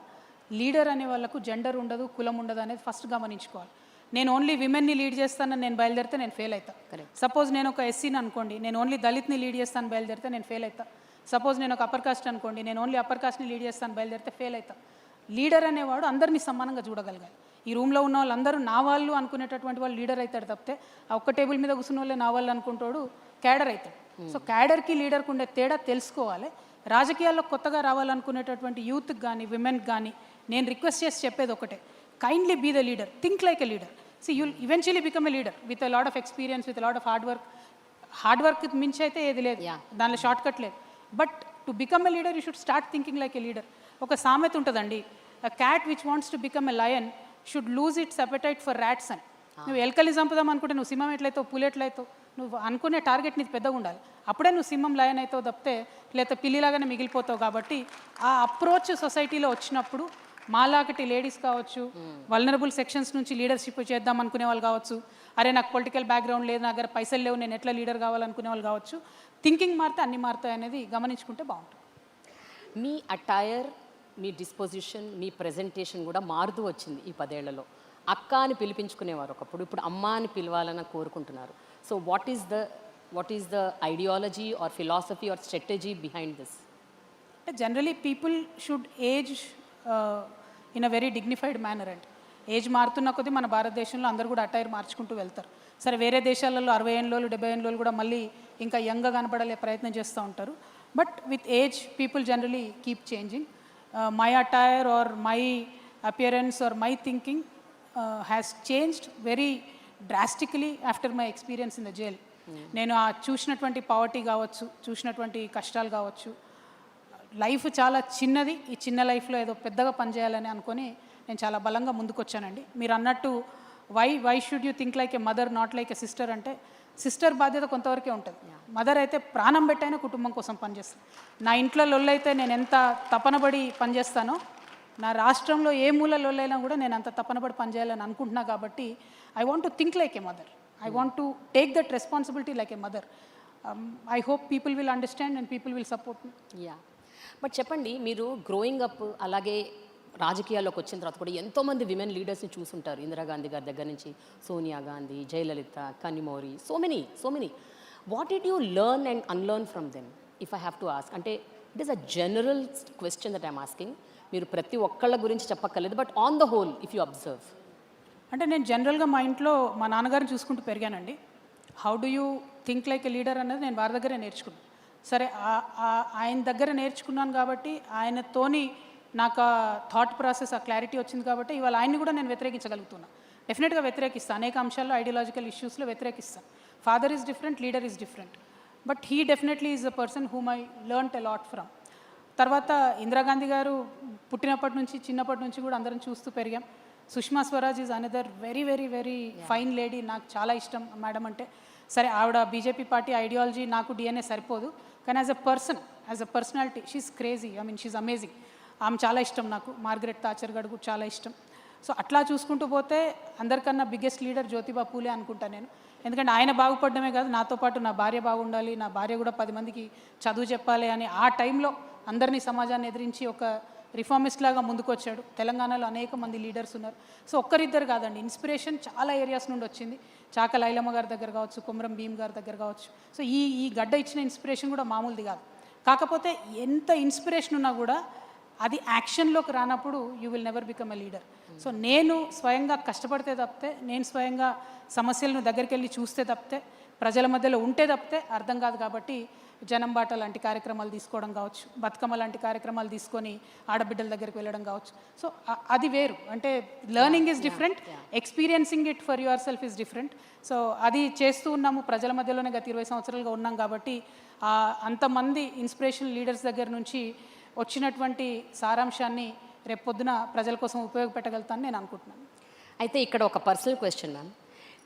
లీడర్ అనే వాళ్ళకు జెండర్ ఉండదు, కులం ఉండదు అనేది ఫస్ట్ గమనించుకోవాలి. నేను ఓన్లీ విమెన్ని లీడ్ చేస్తానని నేను బయలుదేరితే నేను ఫెయిల్ అవుతాను. సపోజ్ నేను ఒక ఎస్సీని అనుకోండి, నేను ఓన్లీ దళిత్ని లీడ్ చేస్తాను బయలుదేరితే నేను ఫెయిల్ అవుతాను. సపోజ్ నేను ఒక అప్పర్ కాస్ట్ అనుకోండి, నేను ఓన్లీ అప్పర్ కాస్ట్ని లీడ్ చేస్తాను బయలుదేరితే ఫెయిల్ అవుతాను. లీడర్ అనేవాడు అందరినీ సమానంగా చూడగలగాలి. ఈ రూమ్లో ఉన్న వాళ్ళందరూ నా వాళ్ళు అనుకునేటటువంటి వాళ్ళు లీడర్ అవుతాడు తప్పితే ఆ ఒక్క టేబుల్ మీద కూర్చున్న వాళ్ళే నా వాళ్ళు అనుకుంటాడు క్యాడర్ అవుతాడు. సో క్యాడర్కి లీడర్కి ఉండే తేడా తెలుసుకోవాలి. రాజకీయాల్లో కొత్తగా రావాలనుకునేటటువంటి యూత్కి కానీ విమెన్కి కానీ నేను రిక్వెస్ట్ చేసి చెప్పేది ఒకటే, kindly be the leader, think like a leader. See you'll eventually become a leader with a lot of experience, with a lot of hard work మించి అయితే ఏది లేదు, దానిలో షార్ట్ కట్ లేదు. But to become a leader you should start thinking like a leader. ఒక సామెత ఉంటుందండి, a cat which wants to become a lion should lose its appetite for rats అని. నువ్వు ఎలకల్ని చంపుదాం అనుకుంటే నువ్వు సింహం ఎట్లయితావు, పులి ఎట్లయితావు, నువ్వు అనుకునే టార్గెట్ నీది పెద్దగా ఉండాలి. అప్పుడే నువ్వు సింహం లయన్ అవుతావు తప్పితే లేదా పిల్లిలాగానే మిగిలిపోతావు. కాబట్టి ఆ అప్రోచ్ సొసైటీలో వచ్చినప్పుడు మాలాగటి లేడీస్ కావచ్చు, వల్నరబుల్ సెక్షన్స్ నుంచి లీడర్షిప్ చేద్దాం అనుకునే వాళ్ళు కావచ్చు, అరే నాకు పొలిటికల్ బ్యాక్గ్రౌండ్ లేదు, నా దగ్గర పైసలు లేవు, నేను ఎట్లా లీడర్ కావాలనుకునే వాళ్ళు కావచ్చు, థింకింగ్ మారితే అన్ని మారుతాయి అనేది గమనించుకుంటే బాగుంటుంది. మీ అటైర్, మీ డిస్పోజిషన్, మీ ప్రజెంటేషన్ కూడా మారుతూ వచ్చింది ఈ 10 ఏళ్లలో. అక్క అని పిలిపించుకునేవారు ఒకప్పుడు, ఇప్పుడు అమ్మ అని పిలవాలని కోరుకుంటున్నారు. So what is the ideology or philosophy or strategy behind this? Generally people should age in a very dignified manner అండి. ఏజ్ మారుతున్న కొద్దీ మన భారతదేశంలో అందరూ కూడా అటైర్ మార్చుకుంటూ వెళ్తారు. సరే, వేరే దేశాలలో 60 ఏళ్ళలో 70 ఏళ్ళలో కూడా మళ్ళీ ఇంకా యంగ్గా కనపడాలే ప్రయత్నం చేస్తూ ఉంటారు. But with age, people generally keep changing. My attire or my appearance or my thinking has changed very drastically after my experience in the jail. నేను ఆ చూసినటువంటి పావర్టీ కావచ్చు, చూసినటువంటి కష్టాలు కావచ్చు, లైఫ్ చాలా చిన్నది, ఈ చిన్న లైఫ్లో ఏదో పెద్దగా పనిచేయాలని అనుకొని నేను చాలా బలంగా ముందుకొచ్చానండి. మీరు అన్నట్టు why should you think like a mother not like a sister అంటే, సిస్టర్ బాధ్యత కొంతవరకే ఉంటుంది. మదర్ అయితే ప్రాణం పెట్టైనా కుటుంబం కోసం పనిచేస్తాను. నా ఇంట్లో లొల్లైతే నేను ఎంత తపనబడి పనిచేస్తానో, నా రాష్ట్రంలో ఏ మూల లొల్లైనా కూడా నేను అంత తపనబడి పనిచేయాలని అనుకుంటున్నా. కాబట్టి I want to think like a mother. I want to take that responsibility like a mother. I hope people will understand and people will support me. Yeah, but చెప్పండి, మీరు గ్రోయింగ్ అప్ అలాగే రాజకీయాల్లోకి వచ్చిన తర్వాత కూడా ఎంతోమంది విమెన్ లీడర్స్ని చూసుంటారు. ఇందిరాగాంధీ గారి దగ్గర నుంచి Sonia Gandhi, Jayalalithaa, కన్నిమౌరి, so many. What did you learn and unlearn from them, if I have to ask? అంటే it is a general question that I'm asking. మీరు ప్రతి ఒక్కళ్ళ గురించి చెప్పక్కర్లేదు, but on the whole if you observe. అంటే నేను జనరల్గా మా ఇంట్లో మా నాన్నగారిని చూసుకుంటూ పెరిగానండి. How do you think like a leader అన్నది నేను వారి దగ్గరే నేర్చుకున్నాను. సరే, ఆయన దగ్గర నేర్చుకున్నాను కాబట్టి, ఆయనతోని నాకు ఆ థాట్ ప్రాసెస్, ఆ క్లారిటీ వచ్చింది కాబట్టి ఇవాళ ఆయన్ని కూడా నేను వ్యతిరేకించగలుగుతున్నాను. డెఫినెట్గా వ్యతిరేకిస్తాను, అనేక అంశాల్లో ideological ఇష్యూస్లో వ్యతిరేకిస్తాను. Father is different, leader is different, but he definitely is a person whom I learnt a lot from. తర్వాత ఇందిరాగాంధీ గారు పుట్టినప్పటి నుంచి, చిన్నప్పటి నుంచి కూడా అందరం చూస్తూ పెరిగాం. Sushma Swaraj is another very very very fine lady. నాకు చాలా ఇష్టం మేడం అంటే. సరే, ఆవిడ బీజేపీ పార్టీ ఐడియాలజీ నాకు డిఎన్ఏ సరిపోదు, కానీ as a personality she is crazy. I mean she is amazing. ఆమె చాలా ఇష్టం నాకు. మార్గరెట్ థాచర్ గారు కూడా చాలా ఇష్టం. సో అట్లా చూసుకుంటూ పోతే అందరికన్నా బిగ్గెస్ట్ లీడర్ జ్యోతిబా పూలే అనుకుంటా నేను. ఎందుకంటే ఆయన బాగుపడమే కాదు, నాతో పాటు నా భార్య బాగుండాలి, నా భార్య కూడా 10 మందికి చదువు చెప్పాలి అని ఆ టైంలో అందరినీ, సమాజాన్ని ఎదిరించి ఒక రిఫార్మిస్ట్ లాగా ముందుకు వచ్చాడు. తెలంగాణలో అనేక మంది లీడర్స్ ఉన్నారు. సో ఒక్కరిద్దరు కాదండి, ఇన్స్పిరేషన్ చాలా ఏరియాస్ నుండి వచ్చింది. చాక లైలమ్మ గారి దగ్గర కావచ్చు, కుమరం భీమ్ గారి దగ్గర కావచ్చు. సో ఈ గడ్డ ఇచ్చిన ఇన్స్పిరేషన్ కూడా మామూలుది కాదు. కాకపోతే ఎంత ఇన్స్పిరేషన్ ఉన్నా కూడా అది యాక్షన్లోకి రానప్పుడు you will never become a leader. So నేను స్వయంగా కష్టపడితే తప్పితే, నేను స్వయంగా సమస్యలను దగ్గరికి వెళ్ళి చూస్తే తప్పితే, ప్రజల మధ్యలో ఉంటే తప్పితే అర్థం కాదు. కాబట్టి జనం బాట లాంటి కార్యక్రమాలు తీసుకోవడం కావచ్చు, బతుకమ్మ లాంటి కార్యక్రమాలు తీసుకొని ఆడబిడ్డల దగ్గరికి వెళ్ళడం కావచ్చు. సో అది వేరు. అంటే learning is different, experiencing it for your self is different. So అది చేస్తూ ఉన్నాము, ప్రజల మధ్యలోనే గత 20 సంవత్సరాలుగా ఉన్నాం. కాబట్టి అంతమంది ఇన్స్పిరేషనల్ లీడర్స్ దగ్గర నుంచి వచ్చినటువంటి సారాంశాన్ని రేపొద్దున ప్రజల కోసం ఉపయోగపెట్టగలుగుతానని నేను అనుకుంటున్నాను. అయితే ఇక్కడ ఒక పర్సనల్ క్వశ్చన్ మ్యామ్.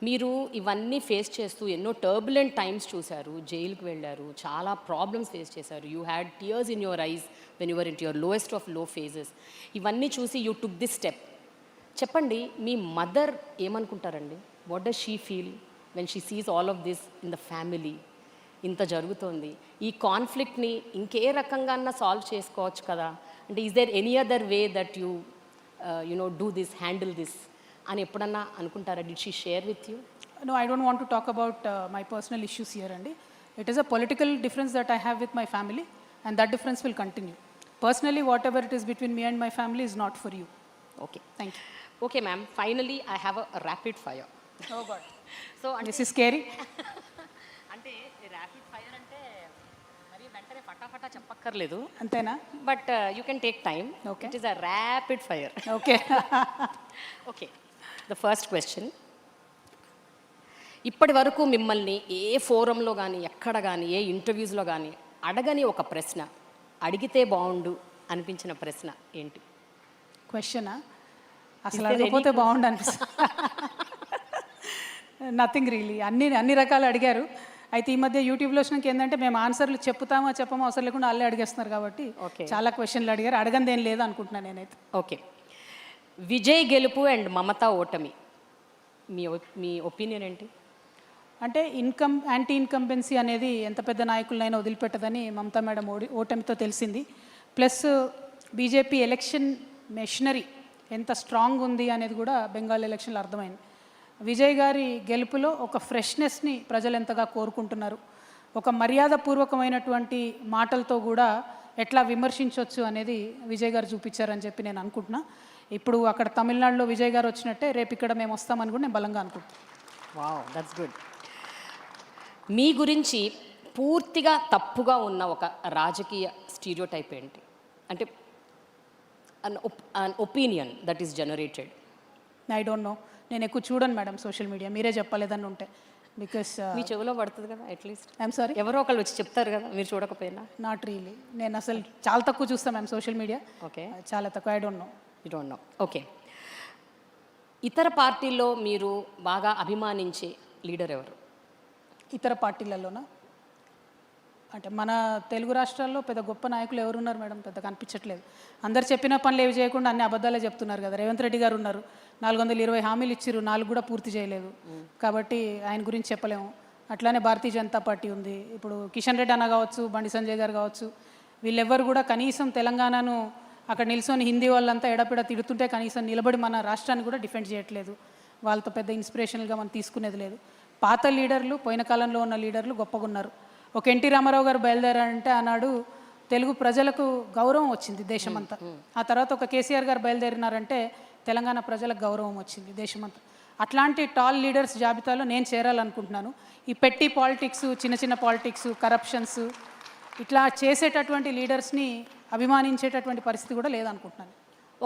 మీరు ఇవన్నీ ఫేస్ చేస్తూ ఎన్నో టర్బులెంట్ టైమ్స్ చూశారు, జైలుకి వెళ్ళారు, చాలా ప్రాబ్లమ్స్ ఫేస్ చేశారు. You had tears in your eyes when your in your lowest of low phases. ఇవన్నీ చూసి యూ టుక్ దిస్ స్టెప్. చెప్పండి, మీ మదర్ ఏమనుకుంటారండి? What does she feel when she sees all of this in the family? ఇంత జరుగుతోంది, ఈ కాన్ఫ్లిక్ట్ని ఇంకే రకంగా సాల్వ్ చేసుకోవచ్చు కదా. అంటే is there any other way that you do this, handle this అని ఎప్పుడన్నా అనుకుంటారా? Did she share with you? No, I don't want to talk about my personal issues here, Andy. It is a political difference that I have with my family, and that difference will continue. Personally, whatever it is between me and my family is not for you. Okay. Thank you. Okay, ma'am. Finally, I have a rapid fire. Oh God. So, This is scary. అంటే ర్యాపిడ్ ఫైర్ అంటే మరి వెంటనే ఫటాఫటా చెప్పక్కర్లేదు, అంతేనా? But you can take time. Okay. It is a rapid fire. Okay. Okay, the first question. ఇప్పటి వరకు మిమ్మల్ని ఏ ఫోరంలో కానీ, ఎక్కడ కానీ, ఏ ఇంటర్వ్యూస్లో కానీ అడగని ఒక ప్రశ్న, అడిగితే బాగుండు అనిపించిన ప్రశ్న ఏంటి? క్వశ్చనా? అసలు అడగకపోతే బాగుండు అనిపిస్తుంది. Nothing really. అన్ని రకాలు అడిగారు. అయితే ఈ మధ్య యూట్యూబ్లో వచ్చినాక ఏంటంటే మేము ఆన్సర్లు చెప్తామో చెప్పమో అవసరం లేకుండా వాళ్ళే అడిగేస్తున్నారు. కాబట్టి చాలా క్వశ్చన్లు అడిగారు. అడగంది ఏం లేదు అనుకుంటున్నాను నేనైతే. ఓకే, విజయ్ గెలుపు అండ్ మమతా ఓటమి, మీ ఒపీనియన్ ఏంటి? అంటే యాంటీ ఇన్కంబెన్సీ అనేది ఎంత పెద్ద నాయకులనైనా వదిలిపెట్టదని మమతా మేడం ఓటమితో తెలిసింది. ప్లస్ బీజేపీ ఎలక్షన్ మెషినరీ ఎంత స్ట్రాంగ్ ఉంది అనేది కూడా బెంగాల్ ఎలక్షన్లో అర్థమైంది. విజయ్ గారి గెలుపులో ఒక ఫ్రెష్నెస్ని ప్రజలు ఎంతగా కోరుకుంటున్నారు, ఒక మర్యాదపూర్వకమైనటువంటి మాటలతో కూడా ఎట్లా విమర్శించవచ్చు అనేది విజయ్ గారు చూపించారని చెప్పి నేను అనుకుంటున్నా. ఇప్పుడు అక్కడ తమిళనాడులో విజయ్ గారు వచ్చినట్టే రేపు ఇక్కడ మేము వస్తామని కూడా నేను బలంగా అనుకుంటున్నాను. Wow, that's good. మీ గురించి పూర్తిగా తప్పుగా ఉన్న ఒక రాజకీయ స్టీరియోటైప్ ఏంటి? అంటే an opinion that is generated. I don't no. నేను ఎక్కువ చూడను మేడం సోషల్ మీడియా, మీరే చెప్పలేదని ఉంటే. బికాస్ మీ చెవిలో పడుతుంది కదా అట్లీస్ట్. ఐఎమ్ సారీ, ఎవరో ఒకళ్ళు వచ్చి చెప్తారు కదా మీరు చూడకపోయినా. Not really. నేను అసలు చాలా తక్కువ చూస్తాను మ్యామ్ సోషల్ మీడియా, ఓకే, చాలా తక్కువ. I don't no. You don't know. Okay, ఇతర పార్టీల్లో మీరు బాగా అభిమానించే లీడర్ ఎవరు? ఇతర పార్టీలలోనా? అంటే మన తెలుగు రాష్ట్రాల్లో పెద్ద గొప్ప నాయకులు ఎవరున్నారు మేడం? పెద్ద కనిపించట్లేదు. అందరు చెప్పిన పనులు ఏవి చేయకుండా అన్ని అబద్ధాలే చెప్తున్నారు కదా. రేవంత్ రెడ్డి గారు ఉన్నారు, 420 హామీలు ఇచ్చిర్రు, 4 కూడా పూర్తి చేయలేదు. కాబట్టి ఆయన గురించి చెప్పలేము. అట్లానే భారతీయ జనతా పార్టీ ఉంది. ఇప్పుడు కిషన్ రెడ్డి అన్న కావచ్చు, బండి సంజయ్ గారు కావచ్చు, వీళ్ళెవ్వరు కూడా కనీసం తెలంగాణను అక్కడ నిల్చొని హిందీ వాళ్ళంతా ఎడపిడ తిడుతుంటే కనీసం నిలబడి మన రాష్ట్రాన్ని కూడా డిఫెండ్ చేయట్లేదు. వాళ్ళతో పెద్ద ఇన్స్పిరేషనల్గా మనం తీసుకునేది లేదు. పాత లీడర్లు, పోయిన కాలంలో ఉన్న లీడర్లు గొప్పగా ఉన్నారు. ఒక ఎన్టీ రామారావు గారు బయలుదేరారంటే ఆనాడు తెలుగు ప్రజలకు గౌరవం వచ్చింది దేశమంతా. ఆ తర్వాత ఒక కేసీఆర్ గారు బయలుదేరినారంటే తెలంగాణ ప్రజలకు గౌరవం వచ్చింది దేశమంతా. అట్లాంటి టాల్ లీడర్స్ జాబితాలో నేను చేరాలనుకుంటున్నాను. ఈ పెట్టి పాలిటిక్స్, చిన్న చిన్న పాలిటిక్స్, కరప్షన్స్ ఇట్లా చేసేటటువంటి లీడర్స్ని అభిమానించేటటువంటి పరిస్థితి కూడా లేదనుకుంటున్నాను.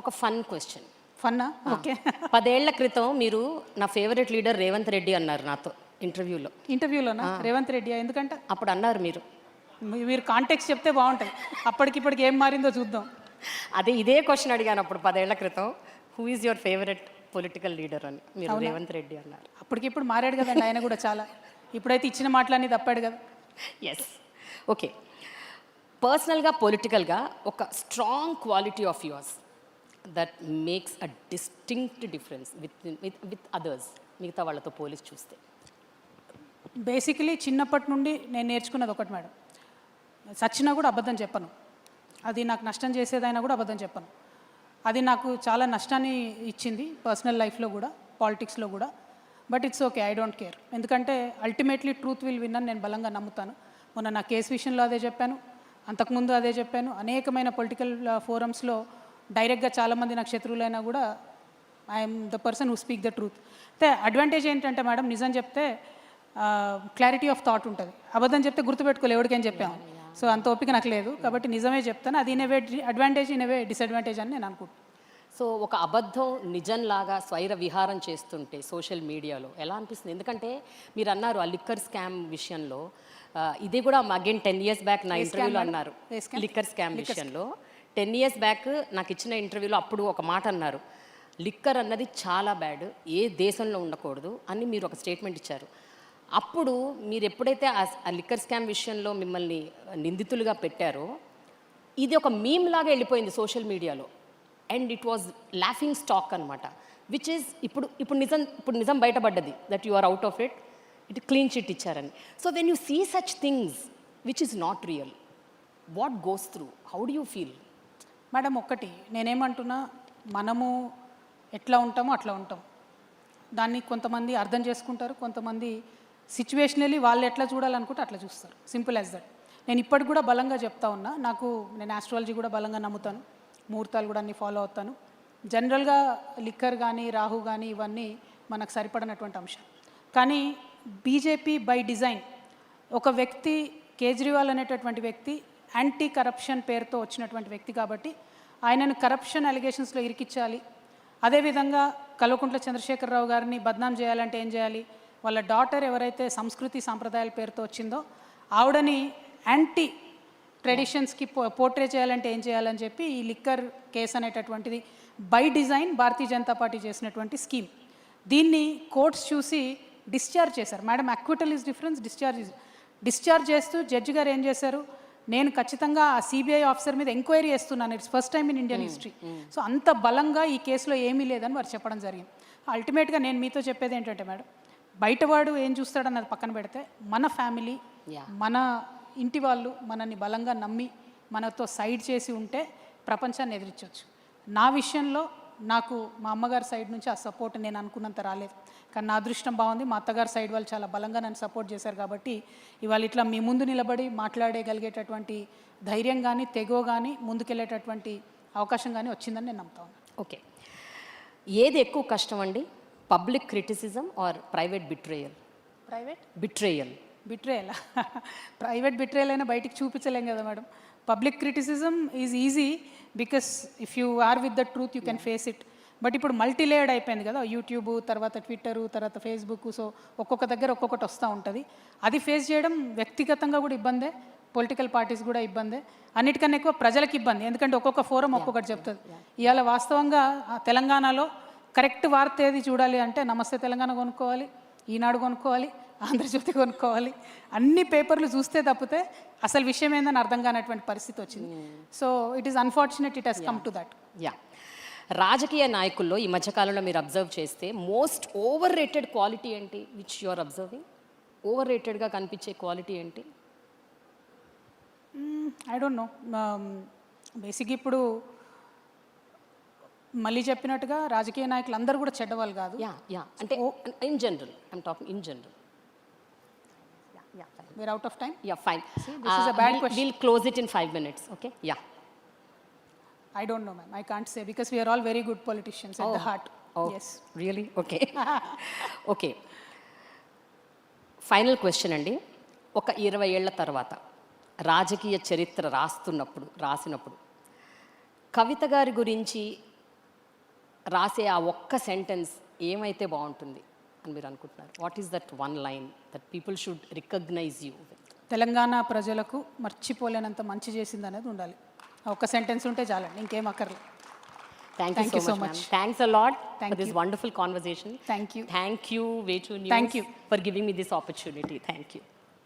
ఒక ఫన్ క్వశ్చన్. ఫన్నా? ఓకే. 10 ఏళ్ల క్రితం మీరు నా ఫేవరెట్ లీడర్ రేవంత్ రెడ్డి అన్నారు నాతో ఇంటర్వ్యూలోనా? రేవంత్ రెడ్డి ఎందుకంటే అప్పుడు అన్నారు మీరు. మీరు కాంటెక్స్ట్ చెప్తే బాగుంటుంది. అప్పటికిప్పటికి ఏం మారిందో చూద్దాం. అదే ఇదే క్వశ్చన్ అడిగాను అప్పుడు 10 ఏళ్ల క్రితం, who is your favourite political leader అని. మీరు రేవంత్ రెడ్డి అన్నారు. అప్పటికిప్పుడు మారాడు కదండి ఆయన కూడా చాలా. ఇప్పుడైతే ఇచ్చిన మాటలన్నీ తప్పాడు కదా. ఎస్. ఓకే, పర్సనల్గా పొలిటికల్గా ఒక strong quality of yours that makes a distinct difference with others, మిగతా వాళ్ళతో పోలిసి చూస్తే. బేసికలీ చిన్నప్పటి నుండి నేను నేర్చుకున్నది ఒకటి మేడం, సచ్చినా కూడా అబద్ధం చెప్పను. అది నాకు నష్టం చేసేదైనా కూడా అబద్ధం చెప్పను. అది నాకు చాలా నష్టాన్ని ఇచ్చింది పర్సనల్ లైఫ్లో కూడా, పాలిటిక్స్లో కూడా. But it's okay, I don't care. ఎందుకంటే అల్టిమేట్లీ ట్రూత్ విల్ విన్ అని నేను బలంగా నమ్ముతాను. మొన్న నా కేసు విషయంలో అదే చెప్పాను, అంతకుముందు అదే చెప్పాను. అనేకమైన పొలిటికల్ ఫోరమ్స్లో డైరెక్ట్గా చాలామంది నాకు శత్రువులైనా కూడా I'm the person who speak the truth. అయితే అడ్వాంటేజ్ ఏంటంటే మేడం, నిజం చెప్తే క్లారిటీ ఆఫ్ థాట్ ఉంటుంది. అబద్ధం చెప్తే గుర్తుపెట్టుకోలే ఎవరికేం చెప్పాము. సో అంత ఓపిక నాకు లేదు, కాబట్టి నిజమే చెప్తాను. అది ఇనవే అడ్వాంటేజ్, ఇనవే డిసడ్వాంటేజ్ అని నేను అనుకుంటున్నాను. సో ఒక అబద్ధం నిజంలాగా స్వైర విహారం చేస్తుంటే సోషల్ మీడియాలో ఎలా అనిపిస్తుంది? ఎందుకంటే మీరు అన్నారు ఆ లిక్కర్ స్కామ్ విషయంలో, ఇది కూడా అగైన్ 10 years బ్యాక్ నా ఇంటర్వ్యూలో అన్నారు. లిక్కర్ స్కామ్ విషయంలో 10 years బ్యాక్ నాకు ఇచ్చిన ఇంటర్వ్యూలో అప్పుడు ఒక మాట అన్నారు, లిక్కర్ అన్నది చాలా బ్యాడ్, ఏ దేశంలో ఉండకూడదు అని మీరు ఒక స్టేట్మెంట్ ఇచ్చారు. అప్పుడు మీరు ఎప్పుడైతే ఆ లిక్కర్ స్కామ్ విషయంలో మిమ్మల్ని నిందితులుగా పెట్టారో, ఇది ఒక మీమ్ లాగా వెళ్ళిపోయింది సోషల్ మీడియాలో. And it was laughing stock అనమాట. విచ్ ఈజ్ ఇప్పుడు నిజం బయటపడ్డది that you are out of it, it clean chit ఇచ్చారని. So when you see such things which is not real, what goes through, how do you feel? Madam ఒక్కటి నేనేమంటున్నా, మనము ఎట్లా ఉంటామో అట్లా ఉంటాం. దాన్ని కొంతమంది అర్థం చేసుకుంటారు, కొంతమంది సిచ్యువేషనలీ వాళ్ళు ఎట్లా చూడాలనుకుంటే అట్లా చూస్తారు. Simple as that. నేను ఇప్పటికి కూడా బలంగా చెప్తా ఉన్నా, నేను ఆస్ట్రాలజీ కూడా బలంగా నమ్ముతాను, ముహూర్తాలు కూడా అన్నీ ఫాలో అవుతాను. జనరల్గా లిక్కర్ కానీ రాహు కానీ ఇవన్నీ మనకు సరిపడినటువంటి అంశం. కానీ బీజేపీ బై డిజైన్, ఒక వ్యక్తి కేజ్రీవాల్ అనేటటువంటి వ్యక్తి యాంటీ కరప్షన్ పేరుతో వచ్చినటువంటి వ్యక్తి కాబట్టి ఆయనను కరప్షన్ అలిగేషన్స్లో ఇరికించాలి. అదేవిధంగా కల్వకుంట్ల చంద్రశేఖరరావు గారిని బద్నాం చేయాలంటే ఏం చేయాలి, వాళ్ళ డాటర్ ఎవరైతే సంస్కృతి సాంప్రదాయాల పేరుతో వచ్చిందో ఆవిడని యాంటీ ట్రెడిషన్స్కి పోర్ట్రే చేయాలంటే ఏం చేయాలని చెప్పి ఈ లిక్కర్ కేసు అనేటటువంటిది by design Bharatiya Janata party చేసినటువంటి స్కీమ్. దీన్ని కోర్ట్స్ చూసి డిశ్చార్జ్ చేశారు. Madam acquittal is difference, discharge చేస్తూ జడ్జి గారు ఏం చేశారు, నేను ఖచ్చితంగా ఆ సిబిఐ ఆఫీసర్ మీద ఎంక్వైరీ చేస్తున్నాను, it's first time in Indian history. So అంత బలంగా ఈ కేసులో ఏమీ లేదని వారు చెప్పడం జరిగింది. అల్టిమేట్గా నేను మీతో చెప్పేది ఏంటంటే మేడం, బయటవాడు ఏం చూస్తాడన్నది పక్కన పెడితే మన ఫ్యామిలీ, మన ఇంటి వాళ్ళు మనల్ని బలంగా నమ్మి మనతో సైడ్ చేసి ఉంటే ప్రపంచాన్ని ఎదిరించవచ్చు. నా విషయంలో నాకు మా అమ్మగారి సైడ్ నుంచి ఆ సపోర్ట్ నేను అనుకున్నంత రాలేదు, కానీ నా అదృష్టం బాగుంది, మా అత్తగారి సైడ్ వాళ్ళు చాలా బలంగా నన్ను సపోర్ట్ చేశారు. కాబట్టి ఇవాళ ఇట్లా మీ ముందు నిలబడి మాట్లాడగలిగేటటువంటి ధైర్యం కానీ తెగో కానీ ముందుకెళ్ళేటటువంటి అవకాశం కానీ వచ్చిందని నేను నమ్ముతా ఉన్నాను. ఓకే, ఏది ఎక్కువ కష్టం అండి, public criticism or private betrayal? Private betrayal. Betrayal private betrayal అయినా బయటికి చూపించలేం కదా madam. Public criticism is easy because if you are with the truth you can face it. But ఇప్పుడు మల్టీలేయర్డ్ అయిపోయింది కదా, యూట్యూబ్ తర్వాత ట్విట్టరు తర్వాత ఫేస్బుక్, సో ఒక్కొక్క దగ్గర ఒక్కొక్కటి వస్తూ ఉంటుంది. అది ఫేస్ చేయడం వ్యక్తిగతంగా కూడా ఇబ్బందే, పొలిటికల్ పార్టీస్ కూడా ఇబ్బందే, అన్నిటికన్నా ఎక్కువ ప్రజలకు ఇబ్బంది. ఎందుకంటే ఒక్కొక్క ఫోరం ఒక్కొక్కటి చెప్తుంది. ఇవాళ వాస్తవంగా తెలంగాణలో కరెక్ట్ వార్త ఏది చూడాలి అంటే నమస్తే తెలంగాణ కొనుక్కోవాలి, ఈనాడు కొనుక్కోవాలి, ఆంధ్రజ్యోతి కొనుక్కోవాలి, అన్ని పేపర్లు చూస్తే తప్పితే అసలు విషయం ఏందని అర్థం కానటువంటి పరిస్థితి వచ్చింది. So it is unfortunate it has come to that. Yeah, రాజకీయ నాయకుల్లో ఈ మధ్యకాలంలో మీరు అబ్జర్వ్ చేస్తే మోస్ట్ ఓవర్ రేటెడ్ క్వాలిటీ ఏంటి which you are observing? Over రేటెడ్గా కనిపించే క్వాలిటీ ఏంటి? I don't no. బేసిక్ ఇప్పుడు మళ్ళీ చెప్పినట్టుగా రాజకీయ నాయకులు అందరూ కూడా చెడ్డవాళ్ళు కాదు. యా అంటే in general, I'm talking in general. We're out of time. Yeah, fine. See, this is a bad question. We'll close it in 5 minutes. Okay. Yeah. I don't know, ma'am. I can't say because we are all very good politicians at the heart. Oh, yes. Really? Okay. Okay. Final question అండి. ఒక 20 ఏళ్ల తర్వాత రాజకీయ చరిత్ర రాసినప్పుడు కవిత గారి గురించి రాసే ఆ ఒక్క సెంటెన్స్ ఏమైతే బాగుంటుంది అని మీరు అనుకుంటున్నారు? What is that one line that people should recognize you with? Telangana ప్రజలకు మర్చిపోలేనంత మంచి చేసింది అనేది ఉండాలి. ఒక సెంటెన్స్ ఉంటే చాలండి, ఇంకేం అక్కర్లేదు. Thank you so much. Thanks a lot for this wonderful conversation. Thank you. Thank you, Way2 News, Thank you for giving me this opportunity. Thank you.